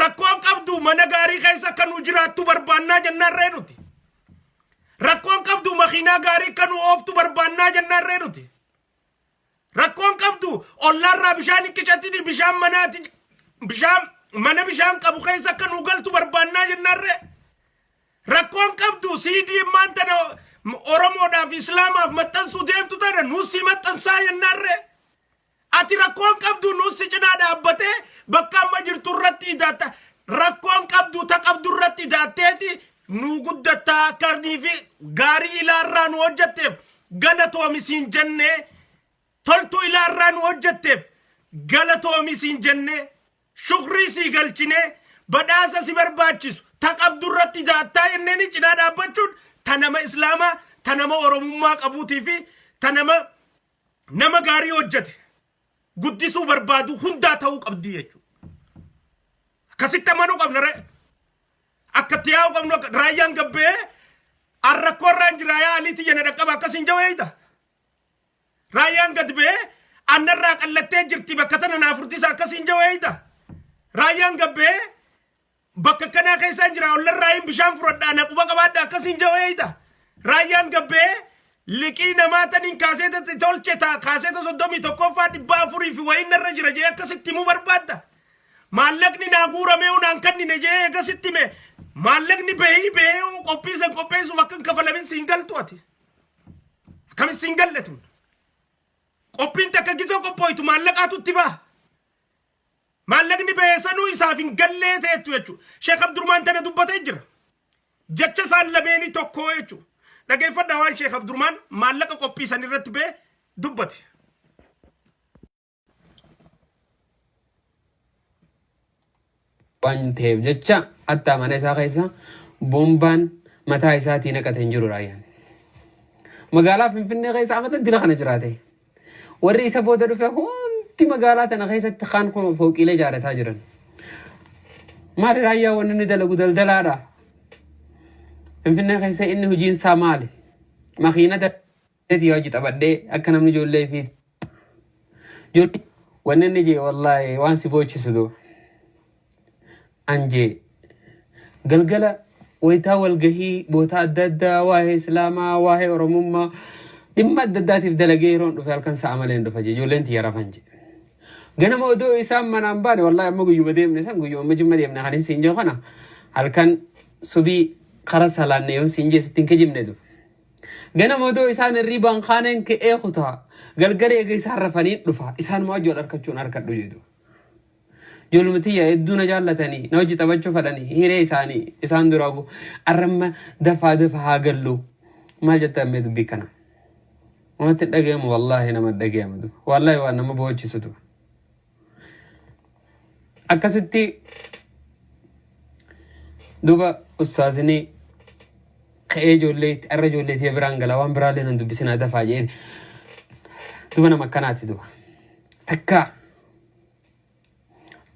rakkoon qabdu mana gaarii keessa akka nu jiraattu barbaannaa jennaan ree nuti rakkoon qabdu makiinaa gaarii akka nu ooftu barbaannaa jennaan ree nuti rakkoon qabdu ollaarraa bishaan hiqqicatini bishaan manaati bishaan mana bishaan qabu keessa akka nu galtu barbaannaa jennaan ree rakkoon qabdu siidii maantana oromoodhaaf islaamaaf maxxansuu deemtu tana nuusi maxxansaa jennaan ree ati rakkoon qabdu nuusi cinaa dhaabbatee bakka amma jirtu irratti idaatta rakkoon qabdu ta qabdu irratti idaatteeti nu guddattaa akkarnii fi gaarii ilaarraa nu hojjetteef galatoomisiin jennee toltu ilaarraa nu hojjetteef galatoomisiin jennee shukrii si galchine badhaasa si barbaachisu ta qabdu irratti idaattaa jennee ni cinaa dhaabbachuun ta nama islaamaa ta nama oromummaa qabuutii fi ta nama gaarii hojjete guddisuu barbaadu hundaa ta'uu qabdi jechuudha. Akkasitti amanuu qabna ree. Akkatti yaa'uu qabnu raayyaan gabbee arrakkoorraan jira yaa aliitti jenne dhaqqaba akkasiin jaweeyta. Raayyaan gad bee annarraa qallattee jirti bakka tana naafurtisa akkasiin jaweeyta. Raayyaan gabbee bakka kanaa keessaan jira ollarraayin bishaan fudhadhaa naquba qabaadha akkasiin jaweeyta. Raayyaan gabbee liqii namaa taniin kaaseetatti tolcheta kaaseeta 31ffaa 400 fi wayinarra jira jee akkasitti himuu barbaadda maallaqni naa guuramee unaan kannine jee akkasitti hime maallaqni behee qophiisan qopheessuuf akka hin kafalamin siin galtu ati akkamin siin galletu qophiin takka gizoo qophooytu maallaqaatutti baa maallaqni behee sanuu isaaf hin gallee ta'ettu jechuudha Sheekh Abdurrahmaan tana dubbatee jira jecha isaan lameenii tokkoo jechuudha dhageeffadhaa waan Sheekh Abdurrahmaan maallaqa qophiisan irratti bee dubbate.
Waan ta'eef jecha attaa mana isaa keessa bombaan mataa isaatii naqatee hin jiru raayyaan. Magaalaa Finfinnee keessa amata dila kana jiraate. Warri isa booda dhufe hundi magaalaa tana keessatti kaan kun fooqiilee ijaarrataa jiran. Maali raayyaa wanni inni dalagu daldalaadha. Finfinnee keessa inni hojiin isaa maali? Makiinata hojii taphadhee akka namni ijoollee fi wanni inni jee wallaahi waan si boochisutu anjee galgala wayitaa walgahii boota adda addaa waa'ee islaamaa waa'ee oromummaa dhimma adda addaatiif dalagee yeroon dhufe halkan sa'a malee hin dhufa jee ijoolleen tiyya rafan jee ganama odoo isaan manaan baane wallaahi amma guyyuma deemne san guyyuma amma jimma deemne kan hin siin jee kana halkan subii خرج سالان يوم سينجس تنكجم ندو جنا مودو إنسان الريبان خانن كأخوتها قال قري يجي سعرفانين رفع إنسان ما جول أركضون أركض يجدو جول متيا يدونا جالة تاني نوجي تبجو فلاني هيري إنسان دراغو أرمى دفع هاجلو ما جت أمدو بيكنا ما تدقيم والله نما تدقيم دو والله وانا ما بوجي سدو أكستي دوبا أستاذني خيجوليت الرجوليت يبرانغلا وان برالين ندو بسنا دفاجين دوبا أنا مكاناتي دوبا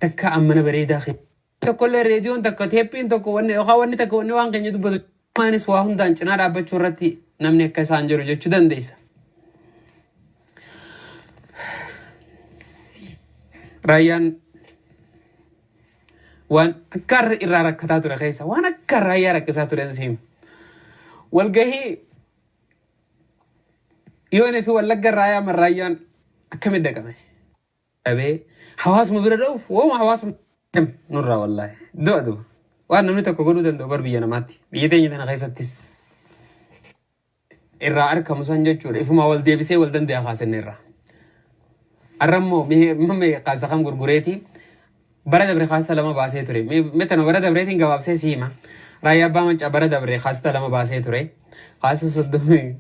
تكا أمنا بريدا خي تقول الراديو تكا تيبين تكو وني أخواني تكو وني وان كنجي دوبا ما نسواهم دانشنا رابا شورتي نمني كسانجرو جو چدن ديسا رايان وان أكر إرارة كتاتو رخيصة وان أكر رايا ركساتو رنسيم والجهي يوني في واللقى الرايا من رايان أكمل دقمي أبي حواس مبردوف وما حواس كم نورا والله دو وانا نمتك قولوا دندو بر بيانا ماتي بيتين يتنا خيصة تيس إرارة كمسان جور إفما والدي بسي والدن دي أخاسن إرارة الرمو مهمي قاسة خم غرغريتي برد بري خاصة لما باسي توري متى برد بري تين جواب سيما رايا بامج برد بري خاصة لما باسي توري خاصة صدمي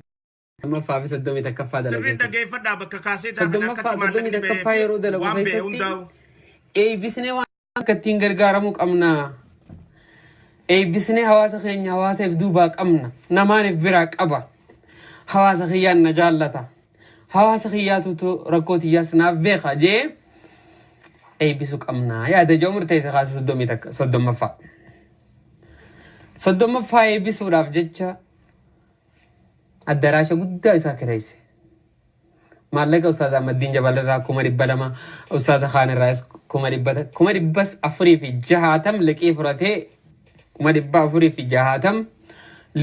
ما فاهم صدمي تكفى ده
سرين ده كيف ده بكاسة
صدمي تكفى يرو ده لو بيسي إيه بسني وان كتين غرغارمك أمنا eebbisnee hawaasa keenya hawaasaaf duubaa qabna namaaniif biraa qaba hawaasa kiyyaan na jaallata hawaasa kiyyaatutu rakkoo tiyyaas naaf beeka jee eebbisu qabna yaada jedhu murteessa kaasa 30ffaa eebbisuudhaaf jecha addaraasha guddaa isaa kireesse maallaqa Ustaaz Ahmadiin Jabal irraa 200 Ustaaz Khaan irraa 460 liqii furatee 460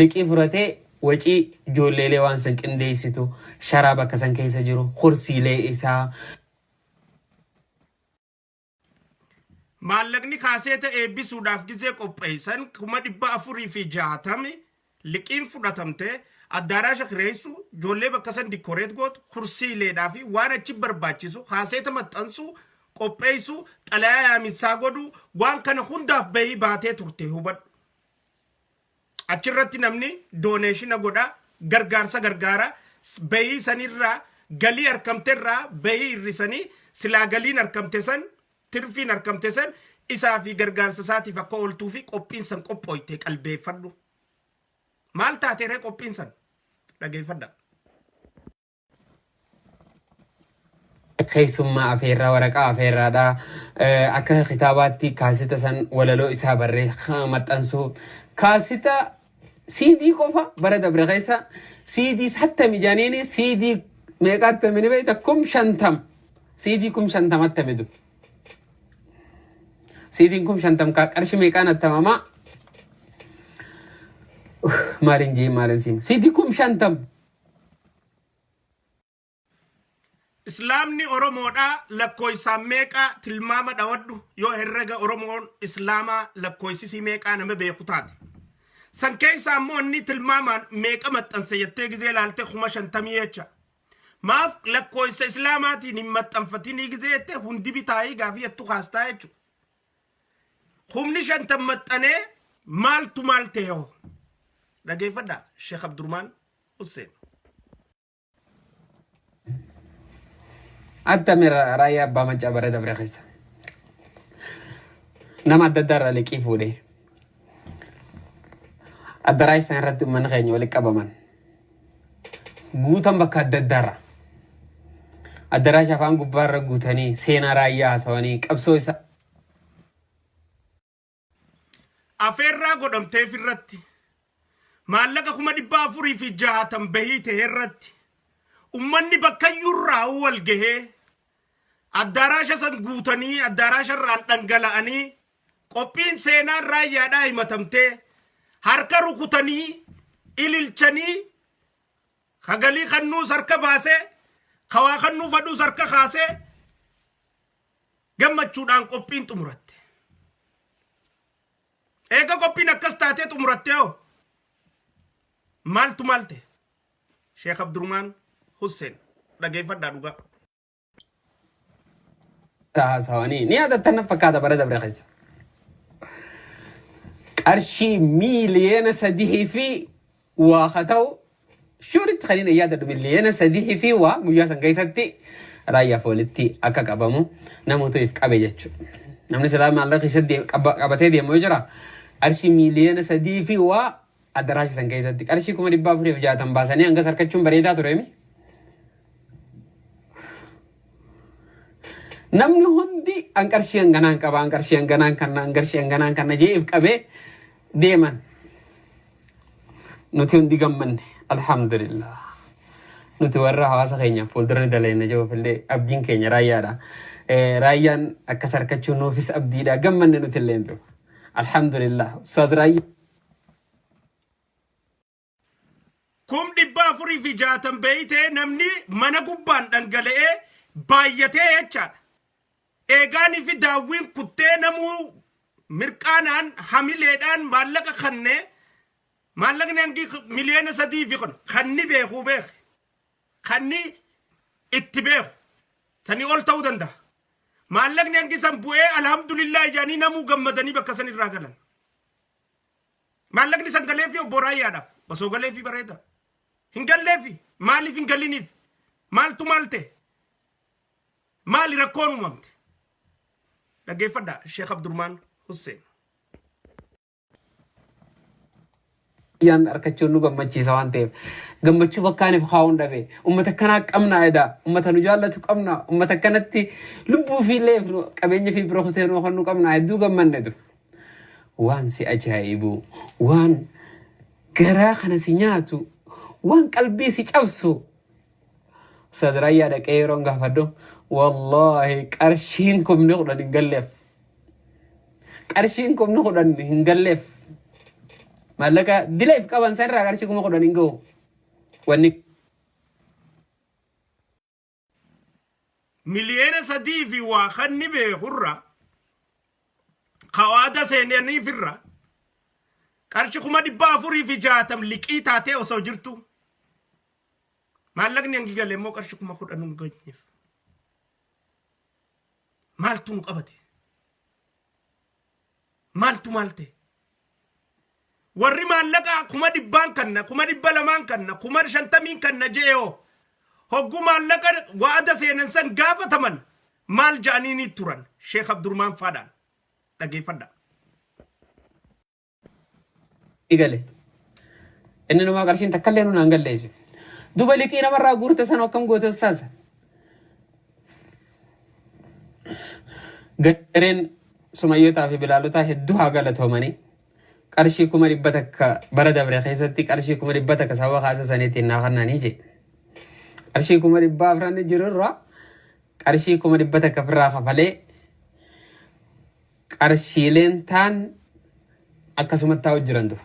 liqii furatee wacii ijoolleelee waan san qindeessitu sharaa bakka san keessa jiru kursiilee isaa
maallaqni kaaseeta eebbisuudhaaf gizee qopheessan 460 liqiin fudhatamte addaraasha kireessu ijoollee bakka san dikoreet gootu kursiileedhaa fi waan achi barbaachisu kaaseeta maxxansu qopheessu xalayaa yaamisaa godhu waan kana hundaaf bahii baatee turte hubadhu. Achirratti namni dooneeshina godha gargaarsa gargaara bahii sanirraa galii argamteerraa bahii hirrisanii silaa galiin argamte san tirfiin argamte san isaa fi gargaarsa isaatiif akka ooltuu fi qophiin san qophooyte qalbeeffadhu. Maal taateeree qophiin san dhageeffadha.
keessummaa afeerraa waraqaa afeerraadhaa akka kitaabaatti kaasita san walaloo isaa barree maxxansuu kaasita CD qofa bara dabre keessa CD hatta mijaaniini CD meeqaatti mini beeyta 50 CD 50 attamidu CD 50 ka qarshi meeqaan attamama maalin jee maalin sim CD 50
Islaamni Oromoodha lakkoofsa meeqa tilmaama dhawadhu yoo herrega Oromoon Islaamaa lakkoofsisi meeqa nama beeku taate. San keessa ammoo inni tilmaamaan meeqa maxxanse jettee gizee ilaalte 50 jecha. Maaf lakkoofsa Islaamaatiin hin maxxanfatinii gizee jette hundi bitaayii gaafii jettu kaastaa jechuudha. Humni 50 maxxanee maaltu maal ta'e hoo? Dhageeffadha Sheekh Abdurrahmaan Hussein.
Adda mira raayyaa abbaa maccaa bara dabre keessa nama adda addaa irraa liqii fuudhee addaraa isaan irratti uummanni keenya walitti qabaman guutan bakka adda addaa irra addaraa shafaan gubbaa irra guutanii seenaa raayyaa haasawanii qabsoo isa
afeerraa godhamteef irratti maallaqa 460 bahii ta'e irratti ummanni bakkayyurraa wal gahee addaraasha san guutanii addaraasha irraan dhangala'anii qophiin seenaa raayyaadhaa himatamtee harka rukutanii ililchanii hagalii kannuus harka baasee kawaa kannuu fadhuus harka kaasee gammachuudhaan qophiin xumuratte. Eega qophiin akkas taatee xumuratte hoo maaltu maalte Sheekh Abdurrahmaan Hussein dhageeffadhaa dhugaa.
haasawanii ni adattan fakkaata bara dabre keessa qarshii miiliyeena 3 fi waa ta'u shuritti kan inni yaadadu miiliyeena 3 fi waa guyyaa san keessatti raayyaaf walitti akka qabamu namoota if qabe jechuudha. Namni silaa maallaqa ishee qabatee deemu jira qarshii miiliyeena 3 fi waa addaraasha san keessatti qarshii 460 baasanii hanga sarkachuun bareedaa ture mi. Namni hundi anqarshii hanganaan qaba anqarshii hanganaan kanna jee if qabee deeman nuti hundi gammanne alhamdulillah nuti warra hawaasa keenya fuuldura dalayna jawafillee abdiin keenya raayyaadha raayyaan akka sarkachuu nuufis abdiidha gammanne nuti illee jiru alhamdulillah ustaaz raayyaa
460 beeytee namni mana gubbaan dhangala'ee baay'atee jechaadha. Eegaanii fi daawwiin kuttee namuu mirqaanaan hamileedhaan maallaqa kannee maallaqni hangi miliyoona 3 fi kanni beekuu beeke kanni itti beeku sanii ol ta'uu danda'a. Maallaqni hangi san bu'ee alhamdulillah jaanii namuu gammadanii bakka san irraa galan. Maallaqni san galee fi obbo Raayyaadhaaf osoo galee fi bareeda. Hin gallee fi maaliif hin galliniif maaltu maal ta'e maali rakkoon uumamte. Dhageeffadhaa Sheekh Abdurrahmaan Hussein.
yan arkachuu nu gammachiisa waan ta'eef gammachuu bakkaaniif haa'uun dhabe ummata kanaa qabna edaa ummata nu jaallatu qabna ummata kanatti lubbuu fi illee qabeenya fi biroo kutee nu honnu qabna hedduu gammanne dur waan si ajaa'ibu waan garaa kana si nyaatu waan qalbii si cabsu sadraayyaa dhaqee yeroon gaafadhu wallahi qarshiin kumni kudhan hin galleef qarshiin kumni kudhan hin galleef Malaka dileef qaban sarra qarshii kuma kudhan hin gahu wanni
miliyeena sadii fi waa kanni beekurra kawaada seenanii firra qarshii kuma 460 liqii taatee osoo jirtu maallaqni hangi galee immoo qarshii kuma 10 hin geenyeef maaltu nu qabate maaltu maalte warri maallaqa kuma 100 kanna kuma 200 kanna kuma 50 kanna jeeyo hoggu maallaqa waada seenan san gaafataman maal jaaniini turan Sheikh Abdurrahman Fadaan dhageeffadha
igale inni nama qarshiin takkallee nu naan gallee duba liqii namarraa guurte san akkam goote ustaasa gareen sumayyotaa fi bilaalotaa hedduu haa galatoomanii qarshii kuma 100 takka bara dabre keessatti qarshii kuma 100 takka sababa kaasa saniitiin naa kannanii je qarshii kuma 100 afran jirurra qarshii kuma 100 takka firraa kafalee qarshiileen taan akkasumatti taa'u jirantu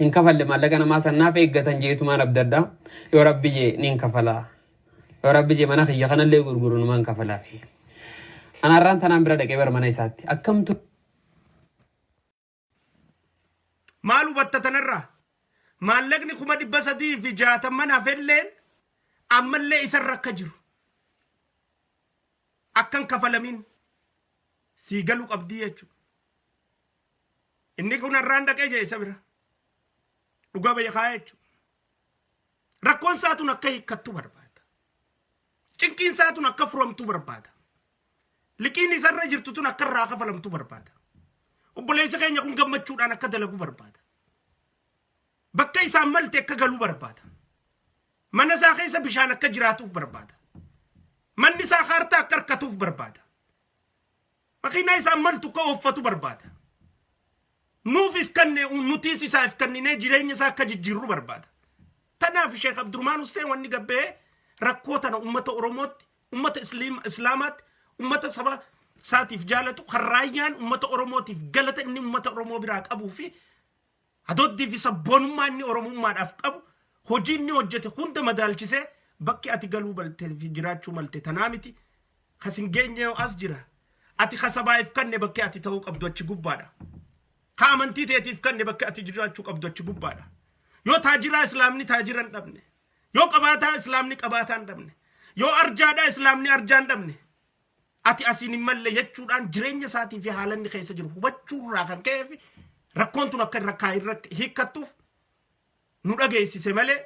hin kafalle maallaqa namaa sannaaf eeggatan jeetumaan abdadda yoo rabbi jee niin kafalaa yoo rabbi jee mana kiyya kanallee gurguru numaan kafalaa fi anarraan tanaan bira dhaqee bar mana isaatti akkamtu
maalu battatanarra maallaqni kuma 360 mana felleen ammallee isarra akka jiru akkan kafalamin sii galu qabdii jechuudha inni kun irraan dhaqee jee isa bira dhugaa beekaa jechuudha rakkoon saatun akka hiikkattu barbaada cinqiin saatun akka furamtu barbaada liqiin isarra jirtu tun akka irraa kafalamtu barbaada obboleessa keenya kun gammachuudhaan akka dalagu barbaada bakka isaan malte akka galuu barbaada mana isaa keessa bishaan akka jiraatuuf barbaada manni isaa kaartaa akka harkatuuf barbaada makiinaa isaan maltu akka uffatu barbaada nuuf ifkanne nutiis isaa ifkanninee jireenya isaa akka jijjiirru barbaada tanaaf Sheikh Abdurrahman Hussein wanni gabbee rakkoo tana ummata Oromootti ummata Islaamaatti ummata saba saatiif jaalatu harraayyaan ummata Oromootiif galata inni ummata Oromoo biraa qabuu fi adoddii fi sabboonummaa inni Oromummaadhaaf qabu hojii inni hojjete hunda madaalchisee bakki ati galuu balte fi jiraachuu malte tanaa miti kasin geenye as jira ati kasabaa'if kanne bakki ati ta'uu qabdu achi gubbaadha ka amantii teetiif kanne bakki ati jiraachuu qabdu achi gubbaadha yoo taajiraa islaamni taajiran dhabne yoo qabaataa islaamni qabaataan dhabne yoo arjaadhaa islaamni arjaan dhabne ati asiin malle jechuudhaan jireenya isaatii fi haalanni keessa jiru hubachuurraa kan ka'ee fi rakkoon tun akka rakkaa hiikkattuuf nu dhageessise malee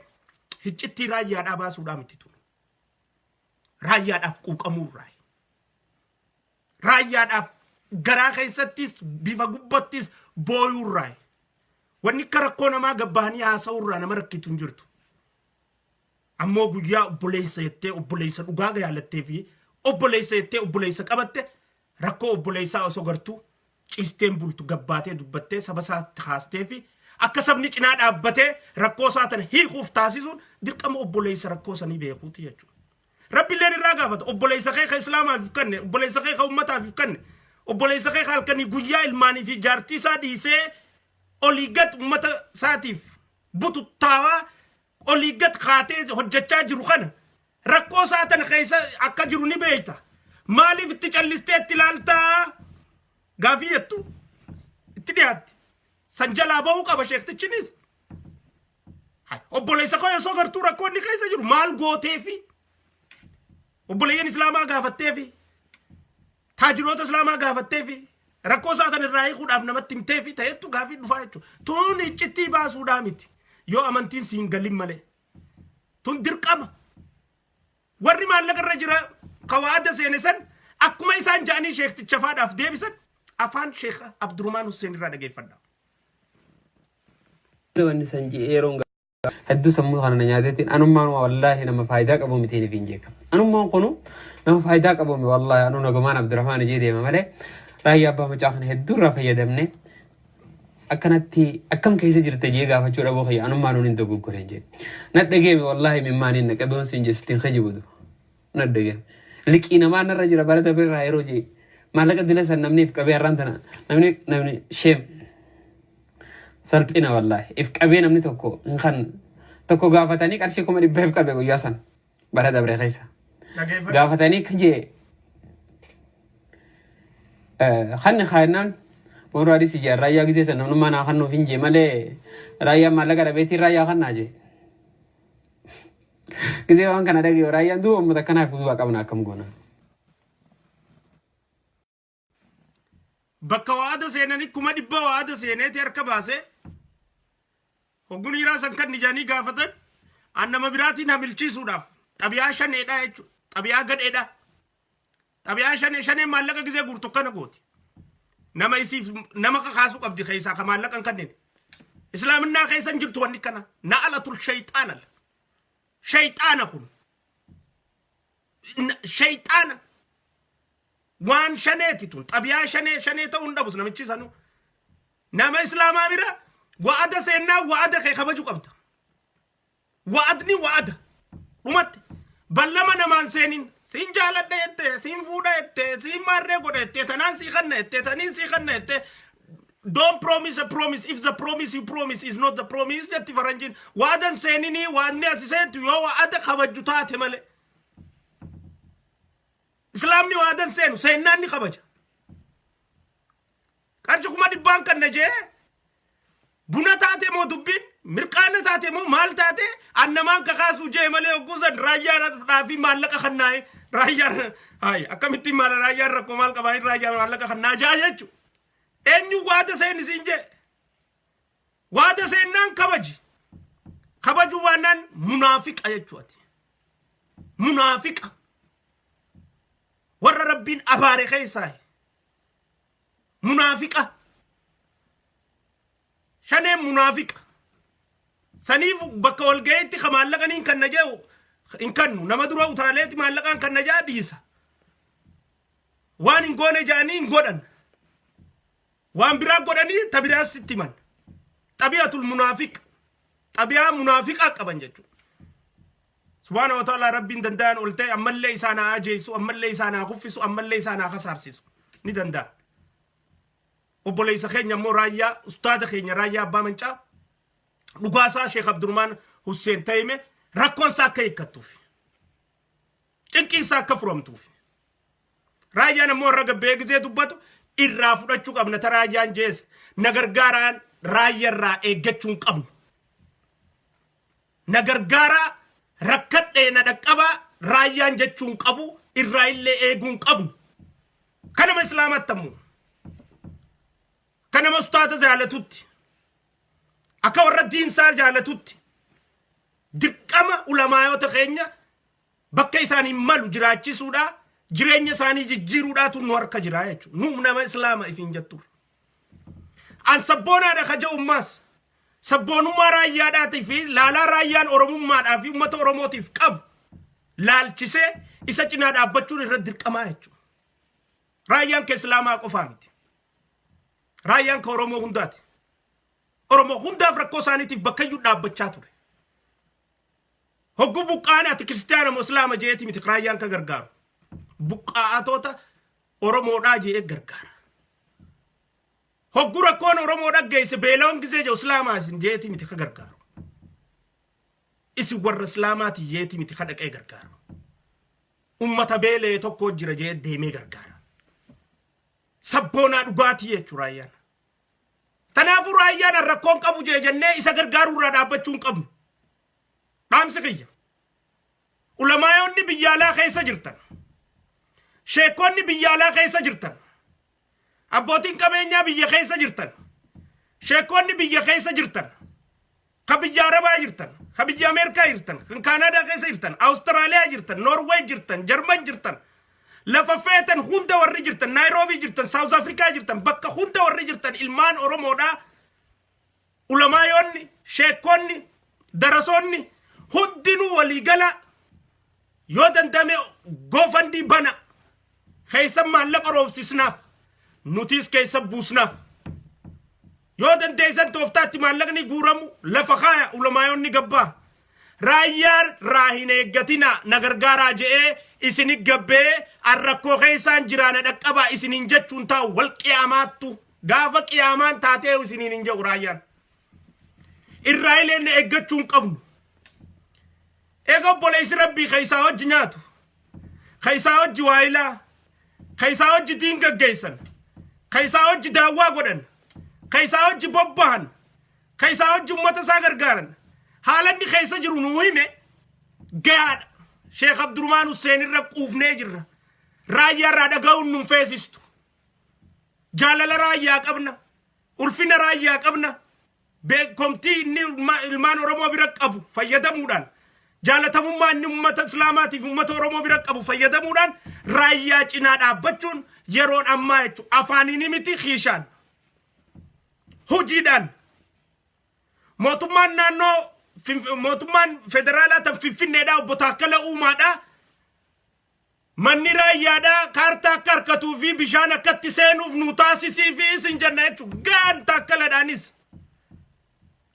hiccittii raayyaadhaa baasuudhaa miti tun raayyaadhaaf quuqamuurraa raayyaadhaaf garaa keessattis bifa gubbattis booyuurraa wanni akka rakkoo namaa gabbahanii haasa'uurraa nama rakkitu hin jirtu ammoo guyyaa obboleessa jettee obboleessa dhugaa yaalattee fi obboleessa jettee obboleessa qabatte rakkoo obboleessaa osoo gartuu ciisteen bultu gabbaatee dubbattee saba isaatti haastee fi akka sabni cinaa dhaabbatee rakkoo isaa tana hiikuuf taasisuun dirqama obboleessa rakkoo sanii beekuuti jechuudha. Rabbiilleen irraa gaafata obboleessa kee ka islaamaaf kanne obboleessa kee ka ummataaf kanne obboleessa kee halkanii guyyaa ilmaanii fi jaartii isaa dhiisee olii gad ummata isaatiif bututtaawaa olii gad kaatee hojjechaa jiru kana rakkoo isaa tana keessa akka jiru ni beekta maaliif itti callistee itti ilaaltaa gaafii jettu itti dhiyaatti san jalaa bahuu qaba sheektichinis obboleessa koo osoo gartuu rakkoo inni keessa jiru maal gooteefi obboleeyyan islaamaa gaafatteefi taajiroota islaamaa gaafatteefi rakkoo isaa tana irraa hiikuudhaaf namatti himteefi ta'ettu gaafii dhufaa jechuudha tun iccitii baasuudhaa miti yoo amantiin siin galin malee tun dirqama warri maallaqa irra jira kawaada seene san akkuma isaan jaanii sheekticha faadhaaf deebisan afaan Sheekh Abdurrahman Hussein irraa dhageeffadha.
wanni sanji eeroon hedduu sammuu kana nyaateetiin anummaan wallaahi nama faayidaa qabu miti ni finjeeka anummaan kunu nama faayidaa qabu mi wallaahi anu nagumaan Abdurrahmaan jee deema malee raayyaa abbaa macaa kana hedduu irraa fayyadamne akkanatti akkam keessa jirte jee gaafachuu dhaboo kiyya anummaan nuun hin dogoggoreen jee nadhageemi wallaahi mimmaaniin naqabeewwan siin jeesittiin kajibudu nadhageemi liqii namaa narra jira barata birraa yeroo jee maallaqa dila san namniif qabee har'aan tana namni sheem salphina wallaahi if qabee namni tokko gaafatanii qarshii 100 qabee guyyaa san bara dabre keessa gaafatanii kajee khanni khaynaan warra adii si jaar raayyaa gisee san namnummaa naa kannuuf hin jee malee raayyaa maallaqa dhabeetiin raayyaa kannaa jee gisee waan kana dhagee raayyaan duuba uummata kanaaf duuba qabna akkam goona.
Bakka waada seenanii 100 waada seeneeti harka baasee hogguun hiraa san kan nijaanii gaafatan an nama biraatiin hamilchiisuudhaaf xabiyaa shaneedha jechuudha. Xabiyaa gadheedha. Xabiyaa shanee maallaqa gisee guurtu kana gooti. Nama isiif nama kakaasuu qabdi keessaa ka maallaqan kanneen. Islaaminaa keessan jirtu wanni kana na'alatul shayxaanal. Shayxaana kun. Shayxaana. Waan shaneeti tun xabiyaa shanee ta'uu hin dhabus namichi sanu. Nama islaamaa bira wa'ada seennaa wa'ada kee kabaju qabda. Wa'adni wa'ada. Dhumatti. Ballama namaan seenin. Siin jaaladha jettee, siin fuudha jettee, siin maarree godha jettee, tanaan sii kanna jettee, taniin sii kanna jettee. Don't promise a promise if the promise you promise is not the promise jetti faranjiin. Waadan seeninii waanni ati seentu yoo wa'ada kabaju taate malee. Islaamni waadan seenu seennaan ni kabaja. Qarshi 100 kanna jee buna taate moo dubbiin mirqaana taate moo maal taate annamaan kakaasu jee malee ogguusan raayyaa fi maallaqa kannaaye raayyaa hay akkamitti maal raayyaa rakkoo maal qabaa raayyaa maallaqa kannaa jaa jechu eenyu waada seen isin jee waada seennaan kabaju waanaan munaafiqa jechuuti munaafiqa warra rabbiin abaare keessaa munaafiqa shanee munaafiqa saniif bakka walga'iitti ka maallaqaniin kan na jee'u hin kannu nama dura utaaleetti maallaqaan kan na jaa dhiisa waan hin goone jaanii hin godhan waan biraa godhanii tabiraas sitti himan xabiyatul munaafiq xabiyaa munaafiqaa qaban jechuudha subhaana wa ta'ala rabbiin danda'an ol ta'e ammallee isaanaa ajeessu ammallee isaanaa kuffisu ammallee isaanaa kasaarsisu ni danda'a obboleessa keenya immoo raayyaa ustaada keenya raayyaa abbaa mancaa dhugaasaa Sheekh Abdurrahmaan Hussein Taime rakkoon isaa akka hiikkattuuf cinqiin isaa akka furamtuuf raayyaan immoo irra gabbee gisee dubbatu irraa fudhachuu qabna ta raayyaan jees nagargaaraan raayyaarraa eeggachuu hin qabnu nagargaaraa rakkadhee na dhaqqabaa raayyaan jechuu hin qabu irraa illee eeguu hin qabnu kanama islaamatti ammoo kanama ustaata jaalatutti akka warra diinsaa jaalatutti dirqama ulamaayota keenya bakka isaanii malu jiraachisuudha jireenya isaanii jijjiiruudhaatu nu harka jira jechuudha nu nama islaama ifiin jettu an sabboonaadha kaja ummaas sabboonummaa raayyaadhaatii fi laalaa raayyaan oromummaadhaa fi uummata oromootiif qabu laalchisee isa cinaa dhaabbachuun irra dirqamaa jechuudha raayyaan kee islaamaa qofaa miti raayyaan ka oromoo hundaati oromoo hundaaf rakkoo isaaniitiif bakkayyuu dhaabbachaa ture hoggu buqqaane ati kiristaana moo islaama jeeti miti raayyaan ka gargaaru buqqaa'atoota oromoodhaa jee gargaara hoggu rakkoon oromoodha geesse beelawan gisee jiru islaamaa isin jeeti miti ka gargaaru isin warra islaamaati jeeti miti ka dhaqee gargaaru ummata beelee tokko jira jee deemee gargaara sabboonaa dhugaatii jechuudha raayyaan tanaafu raayyaan rakkoon qabu jee jennee isa gargaaruu irraa dhaabbachuu hin qabnu dhaamsi kiyya ulamaayonni biyyaalaa keessa jirtan sheekonni biyyaalaa keessa jirtan abbootiin qabeenyaa biyya keessa jirtan sheekonni biyya keessa jirtan ka biyya arabaa jirtan ka biyya ameerikaa jirtan kan kaanaadaa keessa jirtan awustiraaliyaa jirtan noorweey jirtan jarman jirtan lafa feetan hunda warri jirtan naayiroobii jirtan saawuz afrikaa jirtan bakka hunda warri jirtan ilmaan oromoodhaa ulamaayonni, sheekonni, darasoonni hundinuu waliigala yoo dandame goofandii bana keessa maallaqa roobsisnaaf nutis keessa buusnaaf yoo dandeessan tooftaatti maallaqni guuramu lafa kaaya ulamaayonni gabbaa raayyaan raahin eeggatina nagargaaraa je'ee isini gabbee arrakkoo keessaan jiraana dhaqqabaa isiniin jechuun taa'u wal qiyaamaattu gaafa qiyaamaan taatee isiniin hin jedhu raayyaan irraayileen eeggachuun qabnu eega obboleessi rabbii keessaa hojji nyaatu keessaa hojji waayilaa keessaa hojji diin gaggeessan keessaa hojji daawwaa godhan keessaa hojji bobbahan keessaa hojji ummata isaa gargaaran haalanni keessa jiru nuu hime gayaadha sheekh abdurmaan husseen irra quufnee jirra raayyaa irraa dhaga'uun nun feesistu jaalala raayyaa qabna ulfina raayyaa qabna beekomtii inni ilmaan oromoo bira qabu fayyadamuudhaan jaalatamummaa inni ummata islaamaatiif ummata oromoo bira qabu fayyadamuudhaan raayyaa cinaa dhaabbachuun yeroon ammaa jechuudha afaaniin miti xiishaan hojiidhaan mootummaan naannoo mootummaan federaalaa tan finfinneedhaa obbo Taakkala Uumaadhaa manni raayyaadhaa kaartaa akka harkatuu fi bishaan akkatti seenuuf nu taasisii fi isin jenna jechuudha gaan Taakkaladhaanis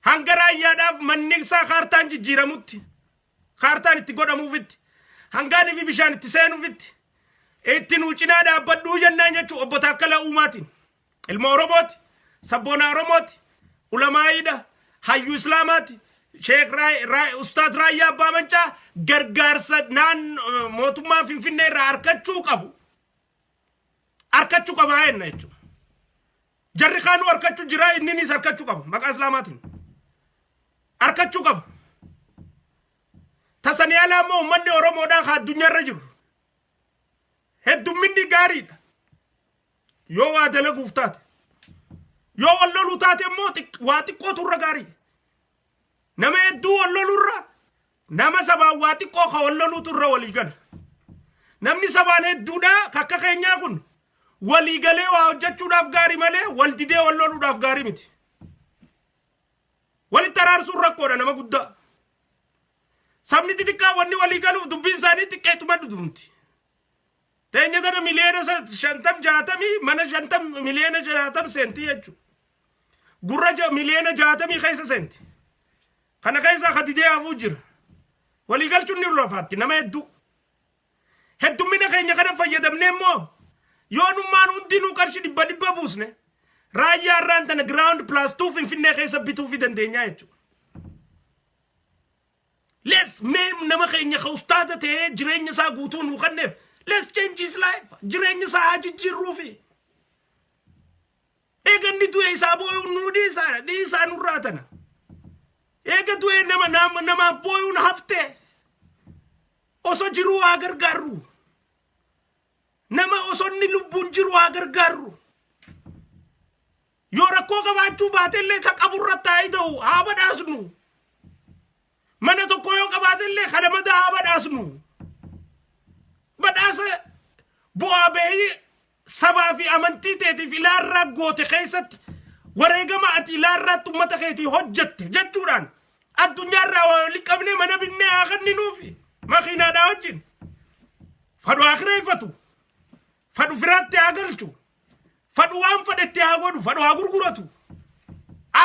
hanga raayyaadhaaf manni isaa kaartaan jijjiiramutti kaartaan itti godhamuufitti hangaanii fi bishaan itti seenuufitti itti nu cinaa dhaabbadhuu jennaan jechuudha obbo Taakkala Uumaatiin ilma Oromooti sabboona Oromooti ulamaayiidha hayyu islaamaati sheek ustaad raayyaa abbaa mancaa gargaarsa mootummaa finfinnee irraa harkachuu qabaa jenna jechuudha jarri kaanuu harkachuu jira inninis harkachuu qaba maqaa islaamaatiin harkachuu qaba tasanii alaa immoo uummanni oromoodhaa ka addunyaarra jiru heddumminni gaariidha yoo waa dalaguuf taate yoo wal loluu taate immoo waa xiqqootu irra gaarii nama hedduu wal lolurra nama sabaan waa xiqqoo ka wal loluutu irra walii gala namni sabaan hedduudha kakka keenyaa kun walii galee waa hojjechuudhaaf gaarii malee wal didee wal loluudhaaf gaarii miti walitti araarsuun rakkoodha nama guddaa sabni xixiqqaa wanni walii galuuf dubbiin isaanii xiqqeetuma dhudhumti teenya tana miliyoona 50-60 mana 50 miliyoona 60 seentii jechuudha gurra miliyoona 60 keessa seenti kana keessa kadidee hafuu jira walii galchuun ni ulfaatti nama heddummina keenya kana fayyadamne immoo yoonummaan hundinuu qarshi dhibba buusne raayyaa irraan tana ground plus 2 finfinnee keessa bituu fi dandeenyaa jechuudha let's nama keenya ka ustaada ta'ee jireenya isaa guutuu nuu kenneef let's change his life jireenya isaa haa jijjiirruufi eega inni du'e isaa boo'uun nuu dhiisaa nurraa tana eega du'e namaaf boo'uun haftee osoo jiruu haa gargaarru nama osoo inni lubbuun jiru haa gargaarru yoo rakkoo qabaachuu baatellee ta qaburra taa'ida'u haa badhaasnu mana tokko yoo qabaatellee kadhamada haa badhaasnu badhaasa bu'aa bahii sabaa fi amantii teetiif ilaarraa goote keessatti wareegama ati ilaarraatti ummata keetii hojjette jechuudhaan addunyaarraa wali qabne mana binnee haa kenninuufi makiinaadhaa wajjin fadhu haa kireeffatu fadhu firaatti haa galchu fadhu waan fedhetti haa godhu fadhu haa gurguratu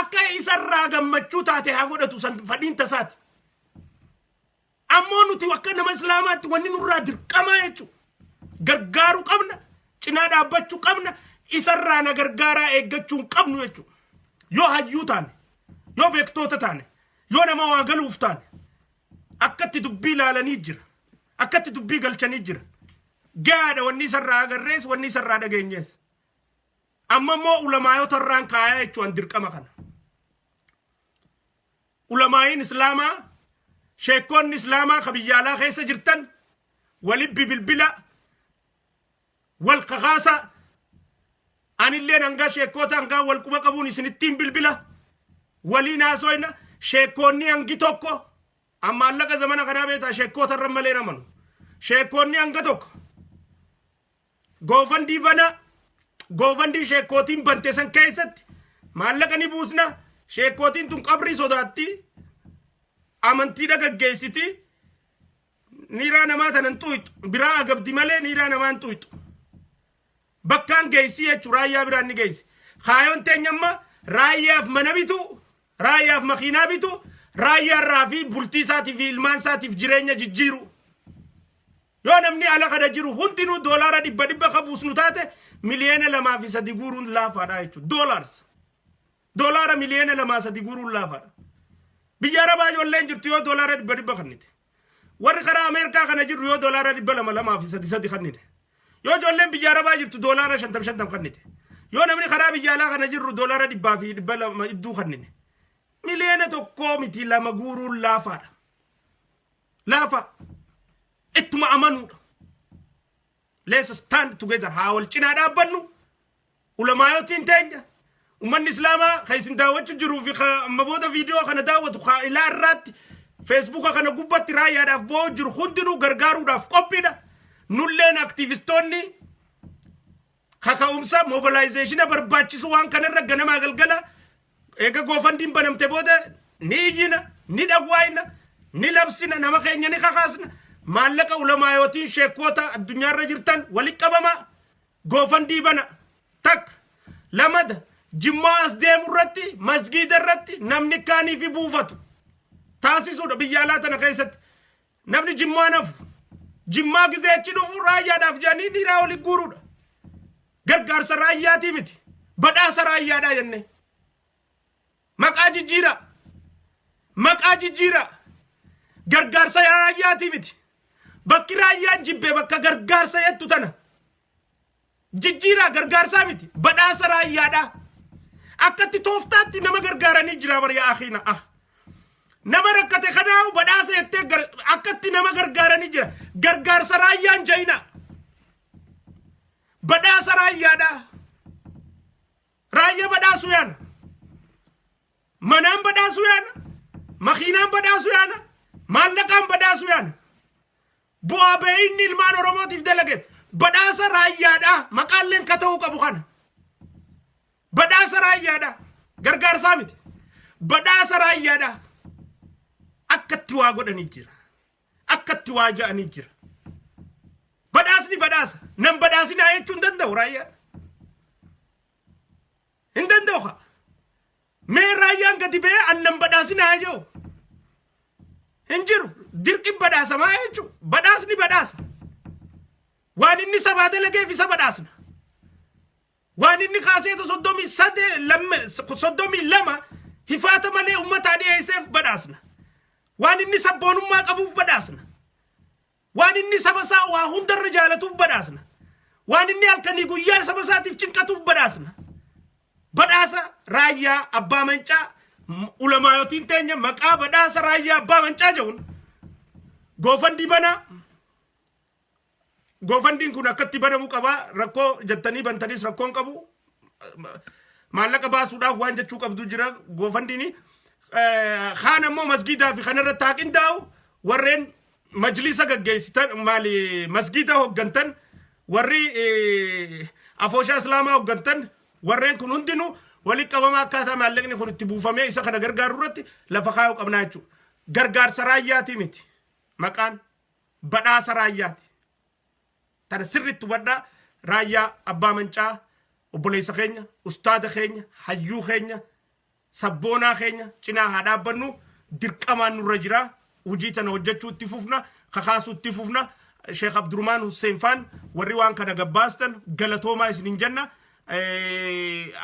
akka isarraa gammachuu taate haa godhatu fadhiin tasaati ammoo nuti akka nama islaamaatti wanni nurraa dirqamaa jechuudha gargaaruu qabna cinaa dhaabbachuu qabna isarraa na gargaaraa eeggachuu qabnu jechuudha yoo hayyuu taane yoo beektoota taane yoo nama waa galuuf taane akkatti dubbii ilaalanii jira akkatti dubbii galchanii jira gaadha wanni isarraa agarrees wanni isarraa dhageenyees amma immoo ulamaayota irraan kaayaa jechuun dirqama kana ulamaayin islaamaa sheekonni islaamaa kabiyyaalaa keessa jirtan walibbi bilbila wal kakaasa anilleen hanga sheekota hanga wal quba qabuun isinittiin bilbila waliin haasoyna sheekonni hangi tokko amma allaqa zamana kanaa beetaa sheekota irra malee namanu sheekonni hanga tokko goofandii bana goofandii sheekotiin bante san keessatti maallaqa ni buusna sheekotiin tun qabrii sodaatti amantii dhagaggeessiti niiraa namaa tanan tuyxu biraa agabdi malee niiraa namaan tuyxu bakkaan geessi jechuu raayyaa biraan ni geessi kaayoon teenyamma raayyaaf mana bitu raayyaaf makiinaa bitu raayyaarraa fi bultii isaatiif fi ilmaan isaatiif jireenya jijjiiru yoo namni ala kana jiru hundinuu doolaara 100 qabuusnu taate miliyoona 2 fi 3 guuruun laafaadha jechuudha doolaara miliyoona 2 3 guuruun laafaadha biyya arabaa ijoolleen jirtu yoo doolaara 100 kannite warri karaa ameerikaa kana jirru yoo doolaara 200 fi 3 kannite yoo ijoolleen biyya arabaa jirtu doolaara 50 kannite yoo namni karaa biyya alaa kana jirru doolaara 100 fi 200 idduu kannine miliyoona tokko miti 2 guuruun laafaadha laafa ittuma amanuudha let's stand together haa wal cinaa dhaabbannu ulamaayotiin teenya ummanni islaamaa kaysin daawwachu jiruu fi amma booda viidiyoo kana daawwatu haa ilaa irraatti feesbuuka kana gubbatti raayyaadhaaf bo'oo jiru hundinuu gargaaruudhaaf qophiidha nulleen aktiivistoonni kaka'umsa mobilaayizeeshina barbaachisu waan kanarra ganamaa galgala eega goofandiin banamte booda ni iyyina ni dhawwaayina ni labsina nama keenya ni kakaasna maallaqa ulamaayotiin sheekkoota addunyaarra jirtan walitti qabama goofandii bana takka lamada jimmaa as deemu irratti masgiida irratti namni kaanii fi buufatu taasisuudha biyya alaa tana keessatti namni jimmaa nafu jimmaa gizeechi dhufu raayyaadhaaf jedhanii dhiiraa walitti guuruudha gargaarsa raayyaatii miti badhaasa raayyaadhaa jenne maqaa jijjiira gargaarsa raayyaatii miti bakki raayyaan jibbee bakka gargaarsa jettu tana jijjiira gargaarsaa miti badhaasa raayyaadhaa akkatti tooftaatti nama gargaaranii jira bariyaa akhiina nama rakkate kanaahu badhaasa jettee akkatti nama gargaaranii jira gargaarsa raayyaan jayina badhaasa raayyaadhaa raayyaa badhaasuu yaana manaan badhaasuu yaana makiinaan badhaasuu yaana maallaqaan badhaasuu yaana bu'aa beeyinni ilmaan oromootiif dalage badhaasa raayyaadhaa maqaalleen ka ta'uu qabu kana badhaasa raayyaadhaa gargaarsaa miti badhaasa raayyaadhaa akkatti waa godhanii jira akkatti waa ja'anii jira badhaasni badhaasa nan badhaasinaa jechuu hin danda'u raayyaa hin danda'u haa mee raayyaan gadi ba'ee annan badhaasinaa jedhu hin jiru dirqi badhaasamaa jechuudha badhaasni badhaasa waan inni sabaa dalageef isa badhaasna waan inni kaaseetu 32 hifaata malee ummataa dhiyeesseef badhaasna waan inni sabboonummaa qabuuf badhaasna waan inni saba isaa waa hundarra jaalatuuf badhaasna waan inni halkanii guyyaa saba isaatiif cinqatuuf badhaasna badhaasa raayyaa abbaa mancaa ulamaayotiin teenya maqaa badhaasa raayyaa abbaa mancaa jedhuun goofandii banaa goofandiin kun akkatti banamu qaba rakkoo jettanii bantanis rakkoon qabu maallaqa baasuudhaaf waan jechuu qabdu jira goofandiini kaan ammoo masgiidaa fi kanarratti haa qindaa'u warreen majlisa gaggeessitan maali masgiida hoggantan warri afooshaa islaamaa hoggantan warreen kun hundinuu walitti qabama akkaataa maallaqni kun itti buufamee isa kana gargaaru irratti lafa kaayuu qabnaa jechuudha gargaarsa raayyaati miti maqaan badhaasa raayyaati tana sirritti hubadhaa raayyaa abbaa mancaa obboleessa keenya ustaada keenya hayyuu keenya sabboonaa keenya cinaa haa dhaabbannu dirqamaan nurra jira hojii tana hojjechuu itti fufna kakaasuu itti fufna sheekh abdurmaan hussein faan warri waan kana gabbaastan galatoomaa isinin jenna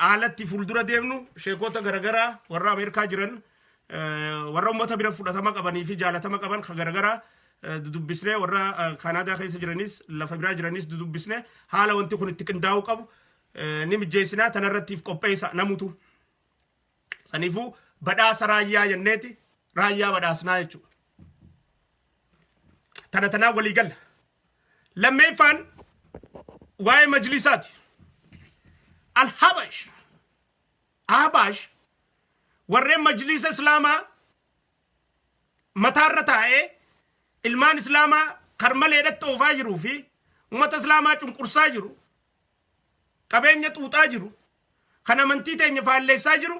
haalatti fuuldura deemnu sheekota garagaraa warra ameerikaa jiran warra ummata bira fudhatama qabanii fi jaalatama qaban ka garagaraa dudubbisnee warra kanaadaa keessa jiranis lafa biraa jiranis dudubbisnee haala wanti kun itti qindaa'uu qabu ni mijeessinaa tanarrattiif qopheessa namutu saniifuu badhaasa raayyaa jenneeti raayyaa badhaasnaa jechuudha tanaa walii galla lammeeffaan waa'ee majlisaati alhabash ahabash warreen majlisa islaamaa mataarra taa'ee ilmaan islaamaa karmaleedhatti oofaa jiruu fi ummata islaamaa cunqursaa jiru qabeenya xuuxaa jiru kan amantii teenya faalleessaa jiru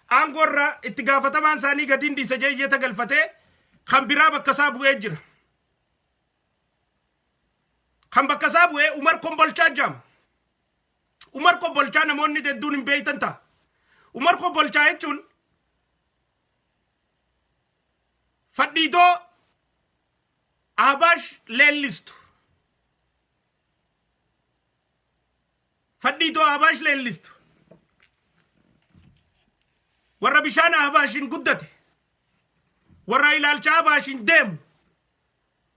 angorra itti gaafatamaan isaanii gadiin dhiisa jeeyyeta galfatee kan biraa bakka isaa bu'ee jira. Kan bakka isaa bu'ee Umar Kombolchaa jaama. Umar Kombolchaa namoonni hedduun hin beektan ta'a. Umar Kombolchaa jechuun fadhiidoo Ahbash leellistu. Fadhiidoo Ahbash leellistu. Warra bishaan Ahbashin guddate. Warra ilaalcha Ahbashin deemu.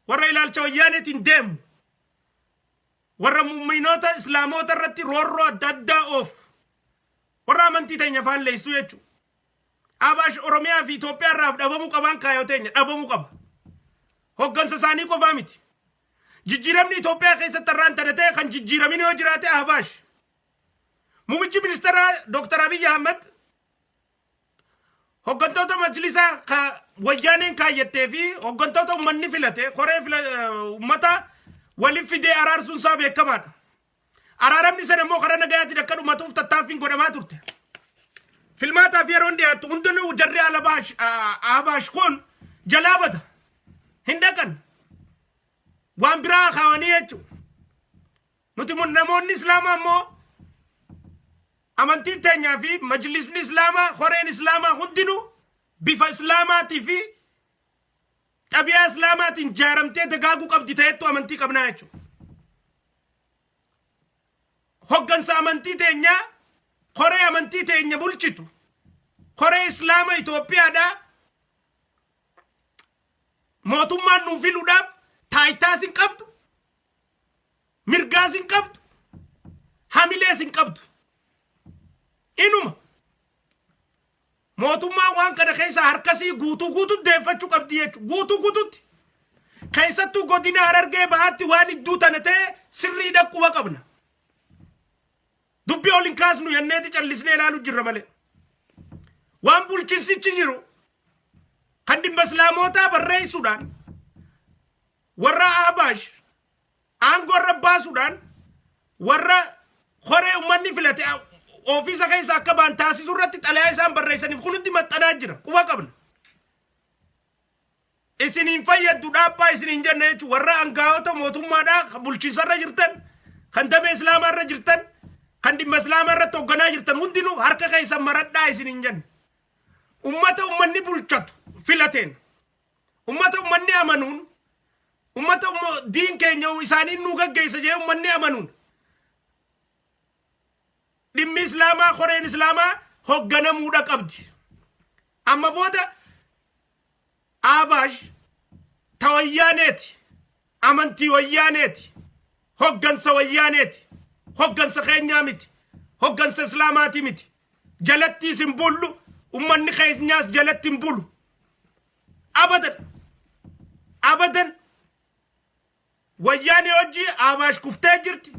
Warra ilaalcha wayyaaneetiin deemu. Warra mu'minoota islaamota irratti roorroo adda addaa oofu. Warra amantii teenya faan leessu jechuudha. Ahbash Oromiyaa fi Itoophiyaa irraa dhabamuu qabaan kaayoo teenya dhabamuu qaba. Hoggansa isaanii qofaa miti. Jijjiiramni Itoophiyaa keessatti irraan tadatee kan jijjiiramin yoo jiraate Ahbash. Muummichi ministeeraa Dr. Abiy Ahmed hoggantoota majlisaa wayyaaneen kaayyattee fi hoggantoota uummanni filate koree uummata waliin fidee araarsuun isaa beekamaadha. Araaramni sana immoo karaa nagayaatiin akka dhumatuuf tattaaffiin godhamaa turte. Filmaataa fi yeroon dhiyaatu hundinuu jarri Ahbash kun jalaa bada. Hin dhaqan. Waan biraa kaawanii jechuudha. Nuti namoonni Islaamaa immoo amantiin teenyaa fi majlisni Islaamaa, koreen Islaamaa hundinuu bifa Islaamaatii fi xabiyaa Islaamaatiin jaaramtee dagaaguu qabdi ta'ettu amantii qabnaa jechuudha. Hoggansa amantii teenyaa, koree amantii teenya bulchitu, koree Islaama Itoophiyaadhaa mootummaan nuuf filuudhaaf taayitaas hin qabdu, mirgaas hin qabdu, hamilees hin qabdu. Inuma mootummaan waan kana keessa harkasii guutuu deeffachuu qabdi jechuudha. Guutuutti keessattuu godina Harargee bahaatti waan idduu tana ta'e sirrii dhaqquba qabna. Dubbii ol hin kaasnu yenneeti callisnee ilaaluu jirra malee. Waan bulchinsichi jiru kan dhimma Islaamootaa barreessuudhaan warra Ahbash aangoo irra baasuudhaan warra koree uummanni filate ofiisa keessa akka baan taasisuu irratti xalayaa isaan barreessaniif kunutti maxxanaa jira. Quba qabna. Isiniin fayyaddu dhaabbaa isiniin jenna jechuun warra aangaa'ota mootummaadhaa bulchiinsarra jirtan, kan damee Islaamaa irra jirtan, kan dhimma Islaamaa irratti hoogganaa jirtan hundinuu harka keessan maradhaa isiniin jenna. Ummata ummanni bulchatu filateen, ummata ummanni amanuun, ummata diin keenya isaaniin nu gaggeessa jee ummanni amanuun. Dhimmi Islaamaa, koreen Islaamaa hoogganamuudha qabdi. Amma booda Ahbash ta wayyaaneeti, amantii wayyaaneeti, hooggansa wayyaaneeti, hooggansa keenyaa miti, hooggansa Islaamaati miti. Jalattiis hin bullu, ummanni keenyaas jalatti hin bulu. Abadan wayyaanee hojii Ahbash kuftee jirti.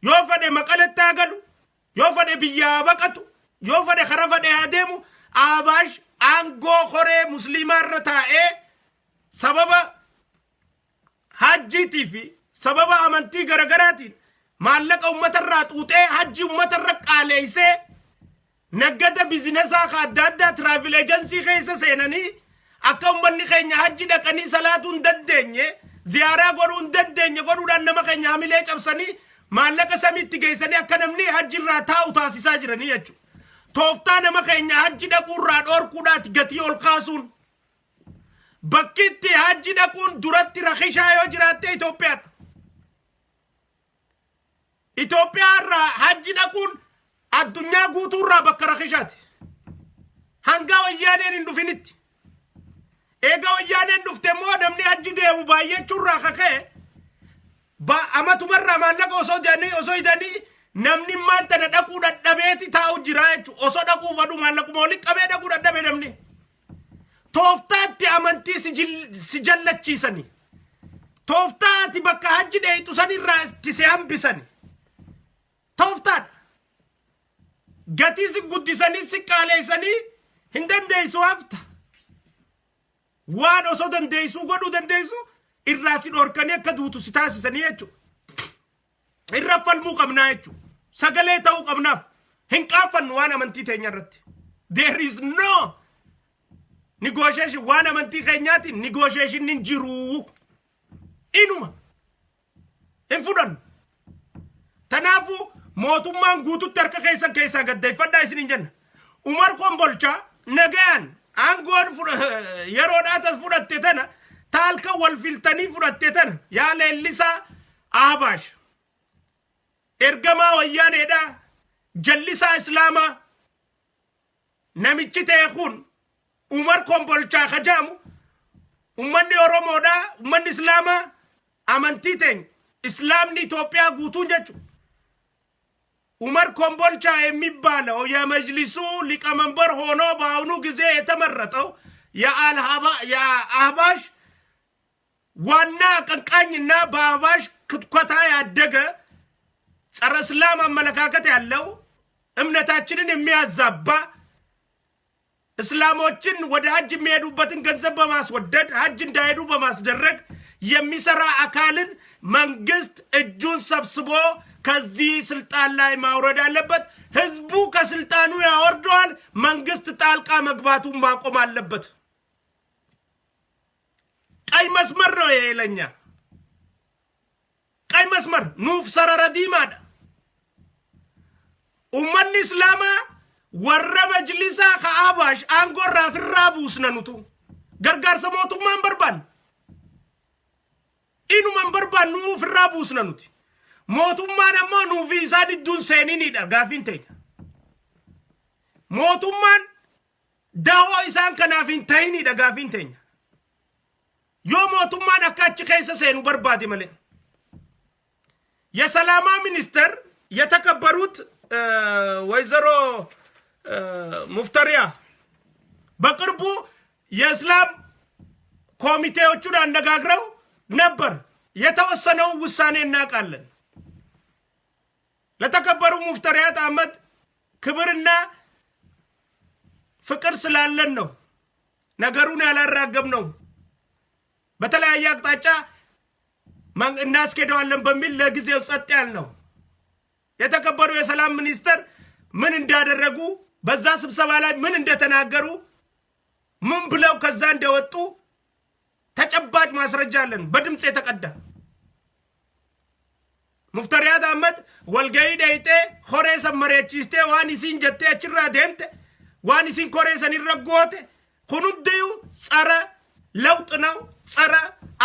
Yoo fedhe Maqaletti haa galu, yoo fedhe biyyaa baqatu, yoo fedhe karaa fedhe haa deemu. Ahbash aangoo koree musliimaa irra taa'ee sababa hajjiitii fi sababa amantii garagaraatiin maallaqa uummatarraa xuuxee hajji uummatarra qaaleessee naggata bizinesaa adda addaa tiraavil eejansii keessa seenanii akka uummanni keenya hajji dhaqanii salaatuu hin dandeenye, ziyaaraa godhuu hin dandeenye godhuudhaan nama keenya hamilee cabsanii maallaqa samiitti geessanii akka namni hajji irraa taa'u taasisaa jiranii jechuudha. Tooftaa nama keenya hajji dhaquurraa dhoorkuudhaati gatii ol kaasuun. Bakkitti hajji dhaquun duratti rakishaa yoo jiraatte Itoophiyaadha. Itoophiyaa irraa hajji dhaquun addunyaa guutuurraa bakka rakishaati. Hanga wayyaaneen hin dhufinitti. Eega wayyaaneen dhufte immoo namni hajji deemu baay'achuurraa kaka'e amatumarraa maallaqa osoo hidanii namni maanta na dhaquu dadhabeeti taa'u jira jechuudha. Osoo dhaquu fadhu maallaquma waliin qabee dhaquu dadhabe namni. Tooftaatti amantii si jallachiisani. Tooftaatti bakka hajji dheeyxu sanirraa itti si hambisani. Tooftaadha. Gatii si guddisanii si qaaleessanii hin dandeessu hafta. Waan osoo dandeessuu godhuu dandeessu irraa si dhorkanii akka duutu si taasisanii jechuudha. Irra falmuu qabnaa jechuudha. Sagalee ta'uu qabnaaf hin qaanfannu waan amantii teenya irratti. There is no negotiation. Waan amantii keenyaati negotiation hin jiru. Inuma. Hin fudhan. Tanaafu mootummaan guututti harka keessaa gaddeeffadhaa isin hin jenna. Umar Kombolcha nagaan aangoon yeroodhaatas fudhatte tana taalka wal filtanii fudhatte tana yaa leellisaa Ahbash ergamaa wayyaaneedha jallisaa islaamaa namichi ta'e kun Umar Kombolcha kajaamu ummanni Oromoodha ummanni islaamaa amantii teenya islaamni Itoophiyaa guutuun jechuudha. ዑመር ኮምቦልቻ የሚባለው የመጅሊሱ ሊቀመንበር ሆኖ በአሁኑ ጊዜ የተመረጠው የአህባሽ ዋና አቀንቃኝና በአህባሽ ክትኮታ ያደገ ጸረ እስላም አመለካከት ያለው እምነታችንን የሚያዛባ እስላሞችን ወደ ሀጅ የሚሄዱበትን ገንዘብ በማስወደድ ሀጅ እንዳይሄዱ በማስደረግ የሚሰራ አካልን መንግስት እጁን ሰብስቦ ከዚህ ስልጣን ላይ ማውረድ አለበት። ህዝቡ ከስልጣኑ ያወርደዋል። መንግስት ጣልቃ መግባቱን ማቆም አለበት። ቀይ መስመር ነው የለኛ ቀይ መስመር ኑፍ ሰረረዲ ማዳ ኡመን እስላማ ወረ መጅሊሳ ከአባሽ አንጎራ ፍራቡስ ነኑቱ ገርጋር ሰሞቱ ማንበርባን ኢኑ ማንበርባን ኑ ፍራቡስ ነኑቲ mootummaan ammoo nuufi isaan idduun seeniniidha gaafiin teenya. mootummaan daawoo isaan kanaaf hin ta'iniidha gaafiin teenya. yoo mootummaan akka achi keessa seenu barbaade malee. የሰላማ ሚኒስተር የተከበሩት ወይዘሮ ሙፍተሪያ በቅርቡ የእስላም ኮሚቴዎቹን አነጋግረው ነበር። የተወሰነው ውሳኔ እናውቃለን። ለተከበሩ ሙፍተሪያት አህመድ ክብርና ፍቅር ስላለን ነው ነገሩን ያላራገብ ነው። በተለያየ አቅጣጫ እናስኬደዋለን በሚል ለጊዜው ጸጥ ያል ነው። የተከበሩ የሰላም ሚኒስተር ምን እንዳደረጉ በዛ ስብሰባ ላይ ምን እንደተናገሩ ምን ብለው ከዛ እንደወጡ ተጨባጭ ማስረጃ አለን በድምጽ የተቀዳ። ሙፍተሪያት አህመድ ወልገይ ዳይቴ ሆሬ ሰመሬቺስቴ ዋን ሲን ጀቴ አችራ ደምቴ ዋን ሲን ኮሬ ሰኒረጎቴ ኩኑድዩ ጸረ ለውጥ ነው፣ ጸረ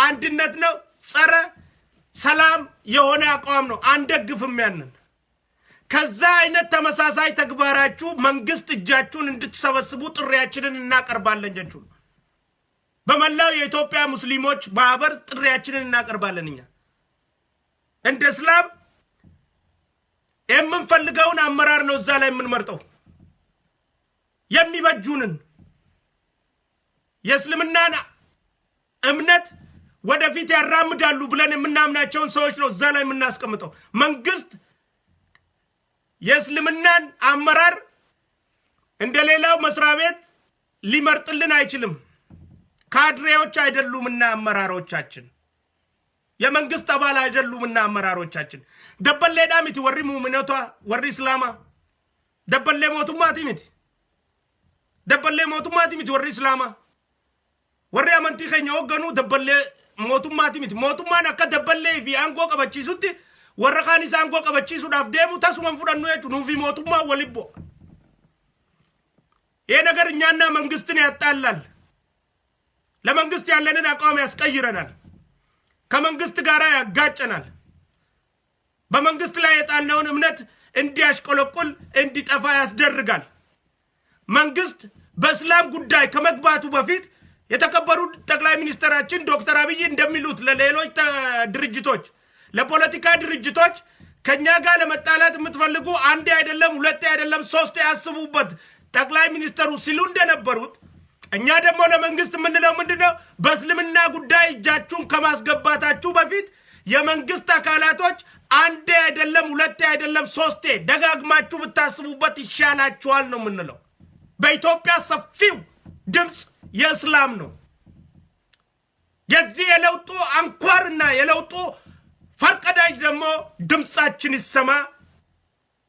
አንድነት ነው፣ ጸረ ሰላም የሆነ አቋም ነው። አንደግፍም ያንን። ከዛ አይነት ተመሳሳይ ተግባራችሁ መንግስት እጃችሁን እንድትሰበስቡ ጥሪያችንን እናቀርባለን። ጀቹ በመላው የኢትዮጵያ ሙስሊሞች ማህበር ጥሪያችንን እናቀርባለን። እኛ እንደ እስላም የምንፈልገውን አመራር ነው እዛ ላይ የምንመርጠው። የሚበጁንን የእስልምናን እምነት ወደፊት ያራምዳሉ ብለን የምናምናቸውን ሰዎች ነው እዛ ላይ የምናስቀምጠው። መንግስት የእስልምናን አመራር እንደሌላው መስሪያ ቤት ሊመርጥልን አይችልም። ካድሬዎች አይደሉምና አመራሮቻችን የመንግስት አባል አይደሉምና አመራሮቻችን። ደበሌ ዳሚቲ ወሪ ሙእሚኖታ ወሪ እስላማ ደበሌ ሞቱማቲ ሚቲ ደበሌ ሞቱማቲ ሚቲ ወሪ እስላማ ወሪ አመንቲ ከኛ ወገኑ ደበሌ mootummaati miti. mootummaan akka dabballee fi aangoo qabachiisutti warra kaan isa aangoo qabachiisuudhaaf deemu tasuman fudhannu jechuudha. nuufi mootummaa walibbo ይሄ ነገር እኛና መንግስትን ያጣላል። ለመንግስት ያለንን አቋም ያስቀይረናል። ከመንግስት ጋር ያጋጨናል። በመንግስት ላይ የጣልነውን እምነት እንዲያሽቆለቁል እንዲጠፋ ያስደርጋል። መንግስት በእስላም ጉዳይ ከመግባቱ በፊት የተከበሩ ጠቅላይ ሚኒስትራችን ዶክተር አብይ እንደሚሉት ለሌሎች ድርጅቶች ለፖለቲካ ድርጅቶች ከኛ ጋር ለመጣላት የምትፈልጉ አንዴ አይደለም ሁለቴ አይደለም ሶስቴ ያስቡበት ጠቅላይ ሚኒስትሩ ሲሉ እንደነበሩት እኛ ደግሞ ለመንግስት ምንለው ምንድነው? በእስልምና ጉዳይ እጃችሁን ከማስገባታችሁ በፊት የመንግስት አካላቶች አንዴ አይደለም ሁለቴ አይደለም ሶስቴ ደጋግማችሁ ብታስቡበት ይሻላችኋል ነው ምንለው። በኢትዮጵያ ሰፊው ድምጽ የእስላም ነው። የዚህ የለውጡ አንኳርና የለውጡ ፈርቀዳጅ ደግሞ ድምጻችን ይሰማ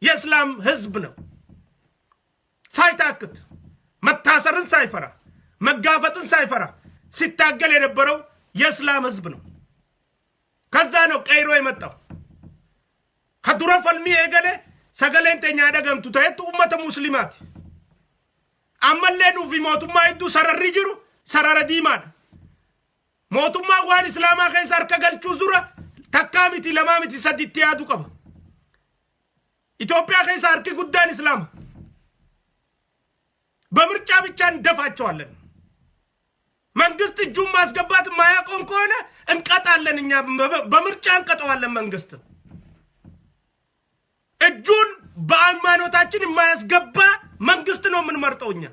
የእስላም ህዝብ ነው። ሳይታክት መታሰርን ሳይፈራ መጋፈጥን ሳይፈራ ሲታገል የነበረው የእስላም ህዝብ ነው። ከዛ ነው ቀይሮ የመጣው። ከዱረ ፈልሚ የገለ ሰገሌን ተኛ ደገምቱ ተየቱ ኡመተ ሙስሊማት አመሌኑ ፊ ሞቱማ ይዱ ሰረሪ ጅሩ ሰረረ ዲማን ሞቱማ ዋን እስላማ ከይሳር ከገልቹስ ዱረ ተካሚቲ ለማሚቲ ሰዲት ያዱ ቀባ ኢትዮጵያ ከይሳር ጉዳን እስላም በምርጫ ብቻ እንደፋቸዋለን። መንግስት እጁን ማስገባት ማያቆም ከሆነ እንቀጣለን። እኛ በምርጫ እንቀጣዋለን። መንግስት እጁን በሃይማኖታችን የማያስገባ መንግስት ነው የምንመርጠው እኛ።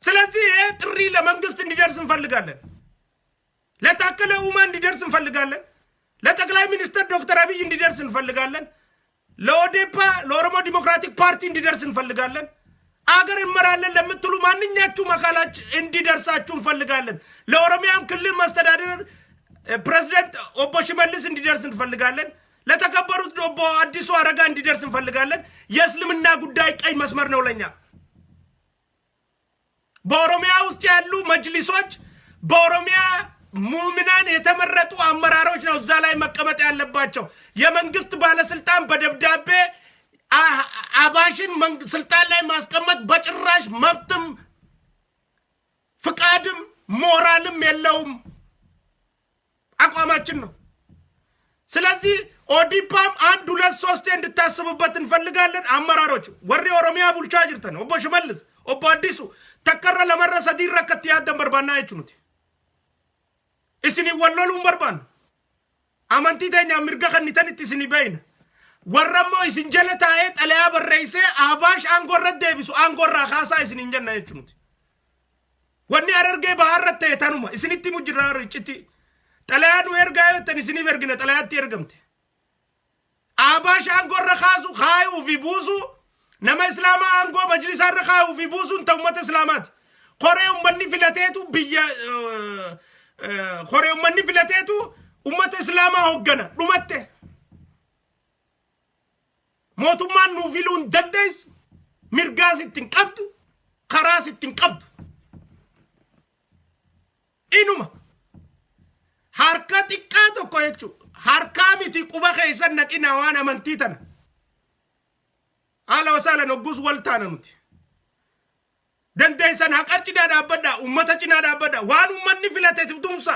ስለዚህ ይሄ ጥሪ ለመንግስት እንዲደርስ እንፈልጋለን። ለታከለ ኡማ እንዲደርስ እንፈልጋለን። ለጠቅላይ ሚኒስትር ዶክተር አብይ እንዲደርስ እንፈልጋለን። ለኦዴፓ ለኦሮሞ ዲሞክራቲክ ፓርቲ እንዲደርስ እንፈልጋለን። አገር እንመራለን ለምትሉ ማንኛችሁም አካላች እንዲደርሳችሁ እንፈልጋለን። ለኦሮሚያም ክልል መስተዳድር ፕሬዝዳንት ኦቦ ሽመልስ እንዲደርስ እንፈልጋለን። ለተከበሩት ኦቦ አዲሱ አረጋ እንዲደርስ እንፈልጋለን። የእስልምና ጉዳይ ቀይ መስመር ነው ለኛ። በኦሮሚያ ውስጥ ያሉ መጅሊሶች በኦሮሚያ ሙእሚናን የተመረጡ አመራሮች ነው እዛ ላይ መቀመጥ ያለባቸው። የመንግስት ባለስልጣን በደብዳቤ አባሽን ስልጣን ላይ ማስቀመጥ በጭራሽ መብትም ፍቃድም ሞራልም የለውም። አቋማችን ነው። ስለዚህ ኦዲፓም 1 2 3 እንድታስቡበት እንፈልጋለን። አመራሮች ወሬ ኦሮሚያ ቡልቻ ጅርተን ኦቦ ሽመልስ ኦቦ አዲሱ ተከረ ለመረሰ ዲረከት ያደም በርባና አይችኑት እስኒ ወለሉም በርባን አመንቲ ተኛ ምርገ ከኒተን እስኒ በይነ ወረሞ እስን ጀለታዬ ጠለያ በረይሴ አባሽ አንጎረት ደብሱ አንጎራ ካሳ እስኒ እንጀና አይችኑት ወኒ አረርጌ ባህረተ የተኑማ እስኒቲ ሙጅራር ጭቲ ጠለያኑ ኤርጋዮ ተን እስኒ በርግነ ጠለያት ኤርገምቴ አባሽ አንጎራ ካሱ ካዩ ፊቡሱ ነመ እስላማ አንጎ መጅሊስ አረካዩ ፊቡሱን ተውመተ እስላማት ኮሬው መኒ ፍለቴቱ ብየ ኮሬው መኒ ፍለቴቱ ኡመተ እስላማ ሆገነ ዱመቴ ሞቱማን ኑፊሉን ደደይስ ሚርጋስ ትንቀብቱ ከራስ ትንቀብቱ ኢኑማ harka xiqqaa tokko jechuudha. Harkaa miti quba keessan naqina waan amantii tana. Haala wasaalan hogguus wal taana nuti. Dandeessan haqar cinaa dhaabbadhaa, uummata cinaa dhaabbadhaa. Waan uummanni filateef tumsa.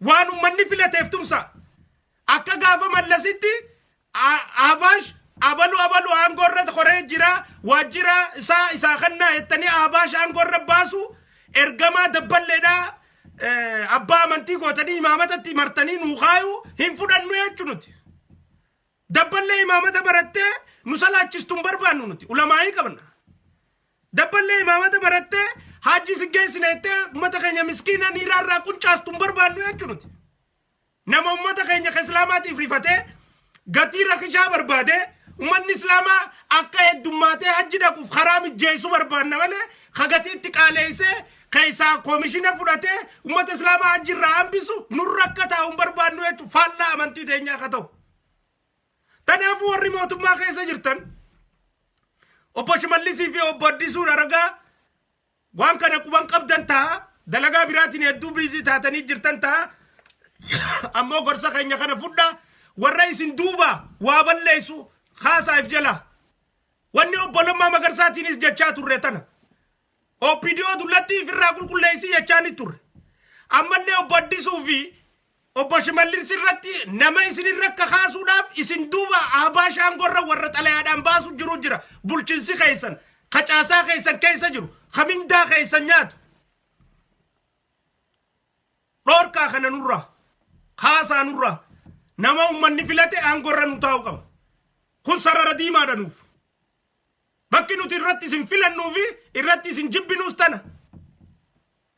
Waan uummanni filateef tumsa. Akka gaafa mallasitti Abash abalu angorra khore jira wajira isa khanna ettani Abash angorra basu ergama dabballedha abba amantii gootanii imaamatti martanii nu khaayu hin fudannu jechuunuti. Dabballe imaamata baratte nu salaachistuu barbaannu nuti ulamaa'ii qabna. Dabballe imaamata baratte haji sigeessinette ummata keenya miskiina niirarraa quncaastuu barbaannu jechuunuti. Nama ummata keenya islaamaatiif rifatee gati rakisha barbade umman islama akka heddumate hajji daquuf kharam jeesu barbaanna male khagati ittiqaleese kaysa komishina fudate ummat islama hajji raambisu nurrakkata barbaannu etu falla amanti teenya khataw tanafu warri mootummaa keessa jirtan obbo Shimallisii fi obbo Addisuu Aragaa waan kana quban qabdan taa dalagaa biraatiin hedduu biizii taatanii jirtan taa ammoo gorsa keenya kana fudhaa warra isin duuba waa balleessu khaasaa ifjala wanni obbolummaa magarsaatiinis jechaa turre tana OPDO dullatti ifirraa qulqulleessi jechaani turre ammallee obbo Addisuu fi obbo Shimallis irratti nama isin irrakka kaasuudhaaf isin duuba Abash angorra warra xalayaadhaan baasu jiru jira bulchinsi keessan qacaasaa keessan keessa jiru khamindaa keessan nyaatu dhorkaa kana nurra khaasaa nurra nama ummanni filate angorra nu taa'u qaba kun sarara diimaadha nuuf bakki nuti irratti isin filannuu fi irratti isin jibbinuus tana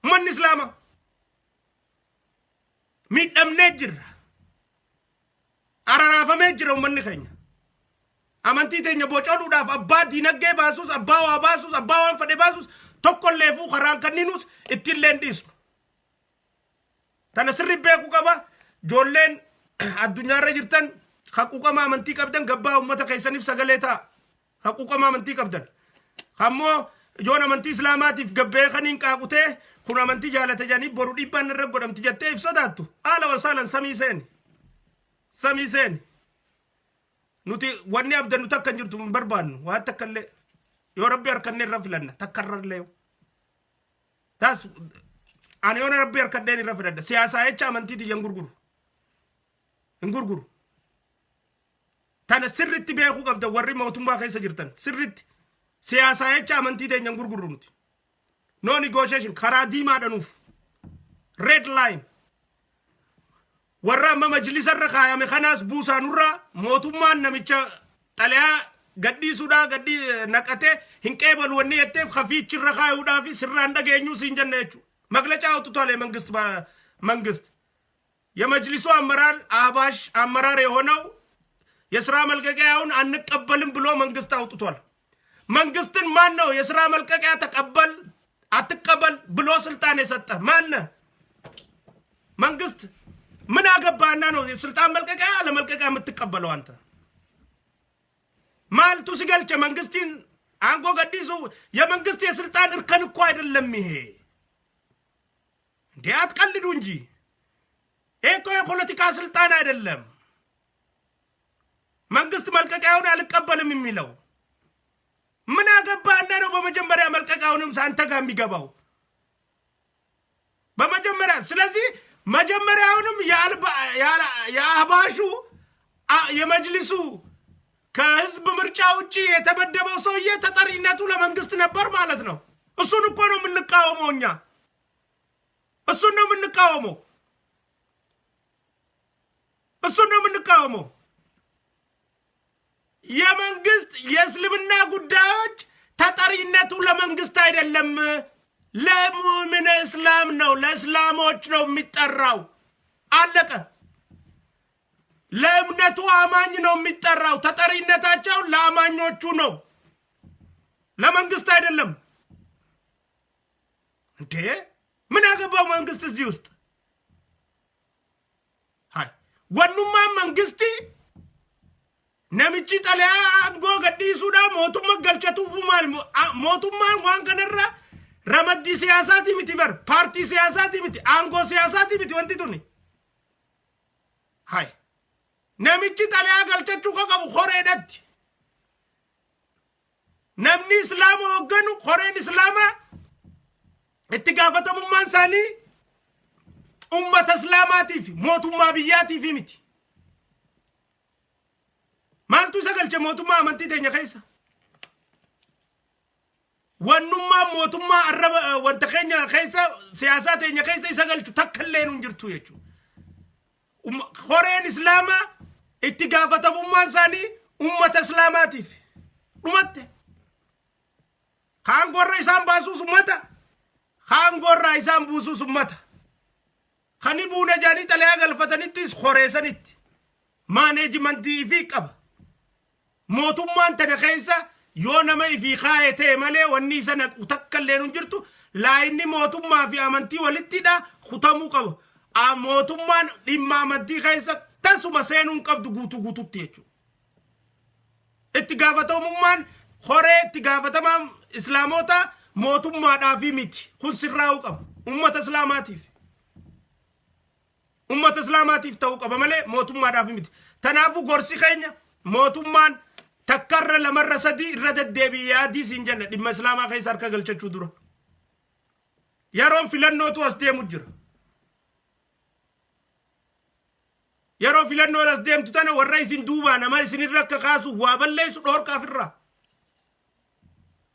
ummanni islaama miidhamnee jirra araraafamee jira ummanni keenya amantii teenya bocoodhuudhaaf abbaa diinaggee baasuus abbaa waa baasuus abbaa waan fedhe baasuus tokkolleefuu karaan kanninuus ittiillee dhiisnu tana sirri beekuu qaba joolleen addunyaa irra jirtan haquuqama amantii qabdan gabbaa ummata keessaniif sagalee ta'a haquuqa amantii qabdan ammoo yoon amantii islaamaatiif gabbee kaniin qaaqutee kun amantii jaalata janii boru dhibbaan irra godhamti jettee if sodaattu haala wasaalan samii seeni nuti wanni abdannu takka hin jirtu hin barbaannu waan takka illee yoo rabbi harkanne irra filanna takka irra illee tas ani yoon rabbi harkadheen irra filadha siyaasaa jecha amantiiti hin gurguru tana sirritti beekuu qabda warri mootummaa keessa jirtan sirritti siyaasaa jecha amantii teenya hin gurgurru nuti no negotiation karaa diimaa dhanuuf red line warra amma majlisa irra kaayame kanaas buusaanurraa mootummaan namicha xalayaa gadhiisuudhaa gadhii naqatee hin qeebalu wanni jetteef kafiichi irra kaayuudhaa fi sirraan dhageenyuu siin jenne jechuudha መግለጫ አውጥቷል መንግስት የመጅሊሱ አመራር የሆነው የሥራ መልቀቂያውን አንቀበልም ብሎ መንግስት አውጥቷል መንግስትን ማን ነው የሥራ መልቀቂያ ተቀበል አትቀበል ብሎ ስልጣን የሰጠ ማን መንግስት ምን አገባና ነው የስልጣን መልቀቂያ ለመልቀቂያ የምትቀበለው አንተ ማልቱ ሲገልጭ መንግስትን አንጎ ገዲሱ የመንግስት የስልጣን እርከን እኮ አይደለም ይሄ እንዴ አትቀልዱ እንጂ እኮ የፖለቲካ ስልጣን አይደለም መንግስት መልቀቂያውን አልቀበልም የሚለው ምን አገባና ነው በመጀመሪያ መልቀቂያውንም ሳንተ ጋር የሚገባው በመጀመሪያ ስለዚህ መጀመሪያውንም የአህባሹ የመጅሊሱ ከህዝብ ምርጫ ውጪ የተመደበው ሰውዬ ተጠሪነቱ ለመንግስት ነበር ማለት ነው እሱን እኮ ነው የምንቃወመው እኛ እሱን ነው የምንቃወመው የመንግስት የእስልምና ጉዳዮች ተጠሪነቱ ለመንግስት አይደለም ለሙእሚን እስላም ነው ለእስላሞች ነው የሚጠራው አለቀ ለእምነቱ አማኝ ነው የሚጠራው ተጠሪነታቸው ለአማኞቹ ነው ለመንግስት አይደለም እንዴ ምን አገባው መንግስት እዚህ ውስጥ ሃይ ወኑማ መንግስቲ ነምጪ ጠለያ አንጎ ገዲሱዳ ሞቱም ገልጨቱፉ ማል ሞቱማን ዋን ከነራ ረመዲ ሲያሳቲ ምትበር ፓርቲ ሲያሳቲ ምት አንጎ ሲያሳቲ ምት ወንቲቱኒ ሃይ ነምጪ ጠለያ ገልጨቹ ከቀቡ ሆሬደት ነምኒ እስላም ወገኑ ሆሬን እስላማ اتقافتممان ثاني أمة اسلاماتي في موتما بياتي في متي ما انتو سقل موتما امنتي تينيا خيسا ونما موتما الرب وانتخينيا خيسا سياسات تينيا خيسا سقل تكلين ونجرتو يجو خورين اسلاما اتقافتممان ثاني أمة اسلاماتي في رمته كان قرر إسان باسوس أمتا خانغور رايسان بوسو سمتا خاني بونا جاني تليا غلفتنيتس خوريسانيت مانجمنتي في قب موتومان تنخيسا يونما في خايته مالي وني سنك وتكلين جرتو لا اني موتوما في امنتي ولتدا ختمو قب موتومان لما امنتي خيسا تسو مسينون قبض غوتو تيچو اتغافتومان خوري اتغافتمام اسلاموتا موتوما دافي ميتي خن سراو قب امه اسلاماتيف تو قب مالي موتوما دافي ميتي تنافو غورسي خينيا موتومان تكرر لمره سدي رد ديبيا دي سنجن دي مسلاما خيسار كغلچچو درو يارون فيلنوتو اسديم جرا يارو فيلنو اسديم تتنا ورايسين دوبا نما سنيرك خاسو وابليسو دور كافرا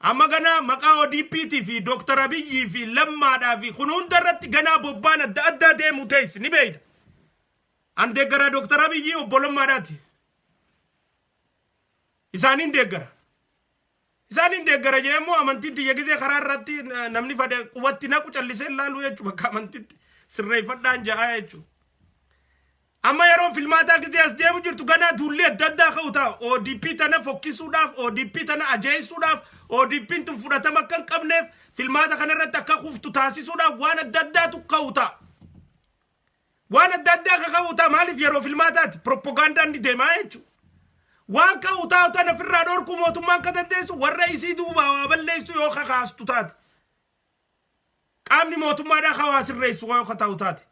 اما غنا مقا ODP في دكتور ابي في لما دا في خنون درت غنا بوبان دادا دي موتيس نبيد عند غرا دكتور ابي وبولما داتي إسانين دعرا جيمو أمانتي تيجي خرار راتي نمني فدا قوتي ناكو تلليسين لالو يجوا بكا أمانتي سرّي فدان جاء يجوا أما يرون فيلماتا كذي أسديم جرتو غنا دولي دادا خوتا ODP تنا فوكي سوداف ODP تنا أجاي سوداف ODP تنفرط ما كان قبنف فيلماتا خنا رتا كخوف تتاسي سوداف وانا دادا تكوتا وانا دادا كخوتا مالي في يرون فيلماتا بروباغندا ندي ما يجوا waan ka utaa'u tana firraa dhorkuu mootummaan ka dandeessu warra isii duuba waa balleessu yoo kakaastu taate qaamni mootummaadhaa hawaasirreessu yoo ka ta'u taate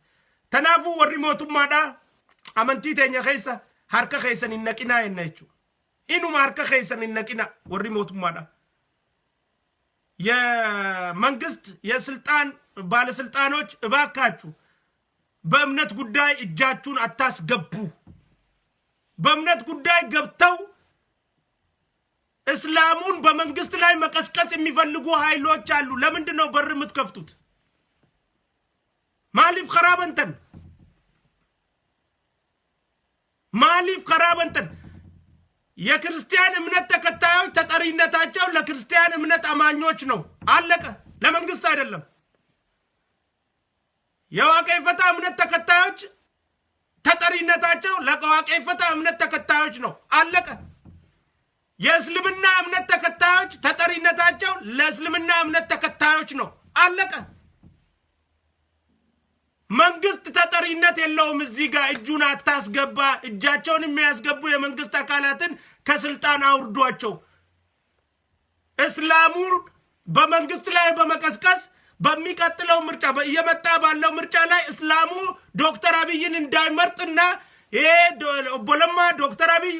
tanaafuu warri mootummaadhaa amantii teenya keessa harka keessan hin naqinaa jenna jechuudha. Inuma harka keessan hin naqina warri mootummaadhaa. የመንግስት የስልጣን ባለስልጣኖች እባካችሁ በእምነት ጉዳይ እጃችሁን አታስገቡ። በእምነት ጉዳይ ገብተው እስላሙን በመንግስት ላይ መቀስቀስ የሚፈልጉ ኃይሎች አሉ። ለምንድን ነው በር የምትከፍቱት? ማሊፍ خرابنتن የክርስቲያን እምነት ተከታዮች ተጠሪነታቸው ለክርስቲያን እምነት አማኞች ነው። አለቀ። ለመንግስት አይደለም። የዋቄ ፈታ እምነት ተከታዮች ተጠሪነታቸው ለዋቄ ፈታ እምነት ተከታዮች ነው። አለቀ። የእስልምና እምነት ተከታዮች ተጠሪነታቸው ለእስልምና እምነት ተከታዮች ነው። አለቀ። መንግስት ተጠሪነት የለውም። እዚህ ጋር እጁን አታስገባ። እጃቸውን የሚያስገቡ የመንግስት አካላትን ከስልጣን አውርዷቸው። እስላሙን በመንግስት ላይ በመቀስቀስ በሚቀጥለው ምርጫ እየመጣ ባለው ምርጫ ላይ እስላሙ ዶክተር አብይን እንዳይመርጥና ይሄ ቦለማ ዶክተር አብይ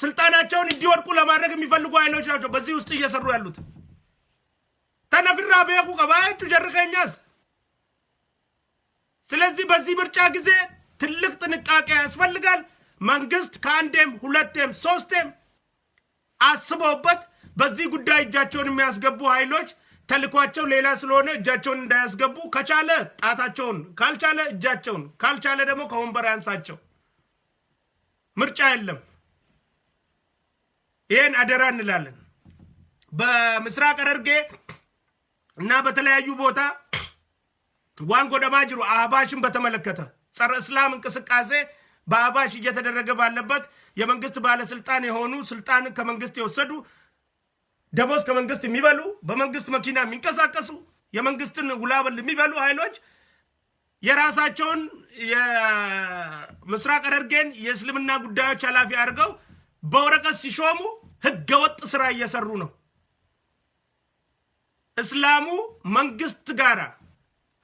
ስልጣናቸውን እንዲወድቁ ለማድረግ የሚፈልጉ ኃይሎች ናቸው በዚህ ውስጥ እየሰሩ ያሉት። ተነፍራ በየቁ ቀባያችሁ ጀርኸኛስ። ስለዚህ በዚህ ምርጫ ጊዜ ትልቅ ጥንቃቄ ያስፈልጋል። መንግስት ከአንዴም ሁለቴም ሶስቴም አስበውበት በዚህ ጉዳይ እጃቸውን የሚያስገቡ ኃይሎች ተልኳቸው ሌላ ስለሆነ እጃቸውን እንዳያስገቡ፣ ከቻለ ጣታቸውን፣ ካልቻለ እጃቸውን፣ ካልቻለ ደግሞ ከወንበር ያንሳቸው። ምርጫ የለም። ይሄን አደራ እንላለን። በምስራቅ ሐረርጌ እና በተለያዩ ቦታ ዋንጎ ደማጅሩ አህባሽን በተመለከተ ጸረ እስላም እንቅስቃሴ በአህባሽ እየተደረገ ባለበት የመንግስት ባለስልጣን የሆኑ ስልጣን ከመንግስት የወሰዱ ደሞዝ ከመንግስት የሚበሉ በመንግስት መኪና የሚንቀሳቀሱ የመንግስትን ውላበል የሚበሉ ኃይሎች የራሳቸውን የምስራቅ ሐረርጌን የእስልምና ጉዳዮች ኃላፊ አድርገው በወረቀት ሲሾሙ ህገወጥ ስራ እየሰሩ ነው። እስላሙ መንግስት ጋራ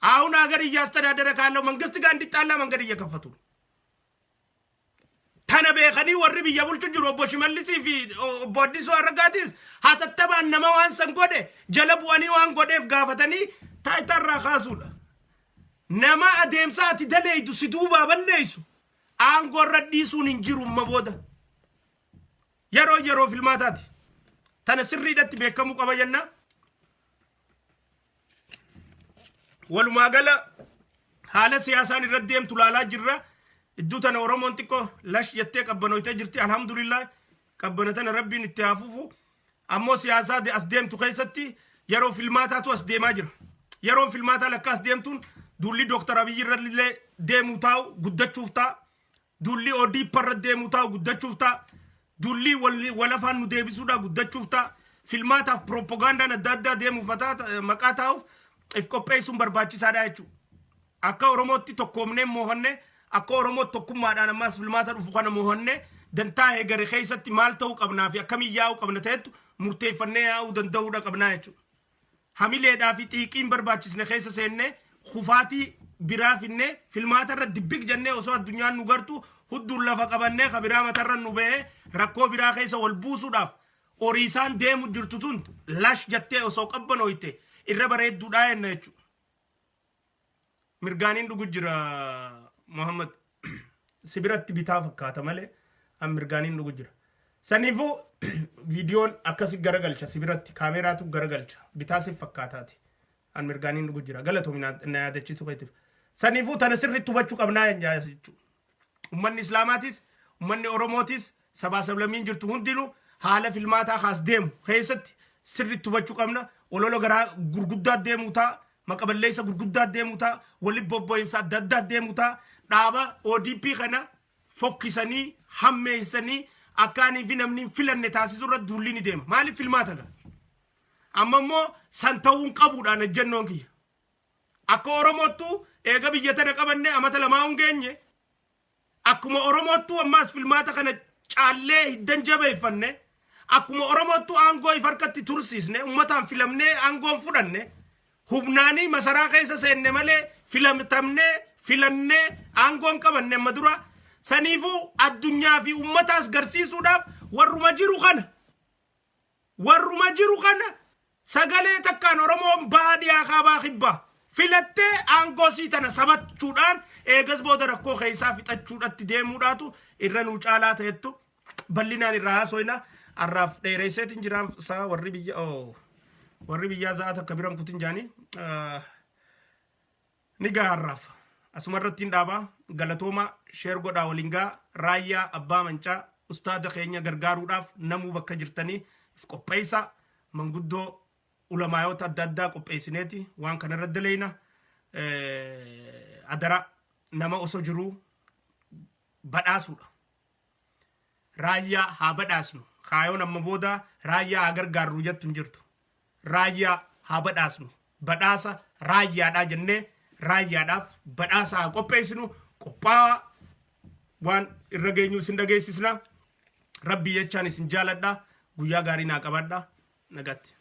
አሁን ሀገር እያስተዳደረ ካለው መንግስት ጋር እንዲጣላ መንገድ እየከፈቱ ነው። ተነበየኸኒ ወርብ እየቡልቹ ጅሮ ቦሽ መልሲ ፊ ቦዲሶ አረጋቲስ ሀተተባ ነመዋን ሰንጎዴ ጀለቡአኒ ዋን ጎዴፍ ጋፈተኒ ታይተራ ካሱላ ነማ አዴምሳቲ ደለይዱ ሲዱባ በለይሱ አንጎረዲሱን እንጅሩ መቦደ የሮ ፊልማታቲ ተነስሪደት ቤከሙ ቀበየና ወሉማገለ ሀለ ሲያሳን ረደም ቱላላ ጅራ እዱተነ ኦሮሞን ጥቆ ለሽ የቴ ቀበኖይተ ጅርቲ አልহামዱሊላህ ቀበነተነ ረቢን ኢትያፉፉ አሞ ሲያሳ አስደምቱ ከይሰቲ የሮ ፊልማታቱ አስደማ ጅራ የሮ ፊልማታ ለካ አስደምቱን ዱሊ ዶክተር አብይ ረለ ደሙታው ጉደቹፍታ ዱሊ ኦዲ ፐረ ደሙታው ጉደቹፍታ ዱሊ ወለፋን ሙደቢሱዳ ጉደቹፍታ ፊልማታ ፕሮፓጋንዳ ነዳዳ ደሙ ፈታት መቃታው ifqopheessuun barbaachisaadha jechuudha. Akka Oromootti tokkoomnee mo'annee akka Oromootti tokkummaadhaan ammas filmaata dhufu kana mo'annee dantaa eegare keessatti maal ta'uu qabnaa fi akkamiin yaa'uu qabna ta'etu murteeffannee yaa'uu danda'uudha qabnaa jechuudha. Hamileedhaa fi xiiqiin barbaachisne keessa seennee kufaatii biraa finnee filmaata irra dibbig jennee osoo addunyaan nu gartu hudduun lafa qabannee ka biraa matarra nu ba'ee rakkoo biraa keessa wal buusuudhaaf oriisaan deemu jirtu tun lash jettee osoo qabbanooyte irra bareedduudha jenna jechuudha. Mirgaaniin dhugu jira Muhammad sibiratti bitaa fakkaata malee an mirgaaniin dhugu jira. Saniifuu viidiyoon akkasi garagalcha sibiratti kaameraatu garagalcha bitaa si fakkaataati an mirgaaniin dhugu jira galatoomii na yaadachiisu keetiif. Saniifuu tana sirriitti hubachuu qabnaa jechuudha. Ummanni Islaamaatis ummanni Oromootis sabaa sablammiin jirtu hundinuu haala filmaataa kaas deemu keessatti sirriitti hubachuu qabna. Ololo garaa gurguddaa deemu ta'a maqaballeessa gurguddaa deemu ta'a wali bobboo'insa adda addaa deemu ta'a dhaaba ODP kana fokkisanii hammeessanii akkaanii fi namni filanne taasisu irratti duulli ni deema. Maaliif filmaata gaa? Amma immoo san ta'uun qabuudhaan ejjennoon kiyya. Akka Oromoottu eega biyya tana qabannee amata lamaa hin geenye akkuma Oromoottu ammaas filmaata kana caallee hiddan jabeeffanne akkuma Oromootu aangoo ifarkatti tursiisne ummataan filamnee aangoon fudhanne hubnaanii masaraa keessa seenne malee filannee aangoon qabanne madura saniifuu addunyaa fi ummataas garsiisuudhaaf warruma jiru kana sagalee takkaan Oromoon baadiyaa kaabaa kibbaa filattee aangoo sii tana sabachuudhaan eegas booda rakkoo keessaa fixachuudhatti deemuudhaatu irra nuu caalaa ta'ettu bal'inaan irraa haasoyna arraaf dheeresseetiin jiraan isaa warri biyyaa za'a takka biran kutin jaanii ni gaarraaf asumarratti hin dhaabaa galatooma sheer godhaa waliin gaa raayyaa abbaa mancaa ustaada keenya gargaaruudhaaf namuu bakka jirtanii qopheessa manguddoo ulamaayota adda addaa qopheessineeti waan kana irra daleeyna adara nama osoo jiruu badhaasuudha raayyaa haa badhaasnu kaayoon amma booda raayyaa haa gargaarru jettu hin jirtu raayyaa haa badhaasnu badhaasa raayyaadhaa jennee raayyaadhaaf badhaasa haa qopheessinu qophaa waan irra geenyu isin dhageessisna rabbii jechaan isin jaaladha guyyaa gaarii naa qabadha nagatti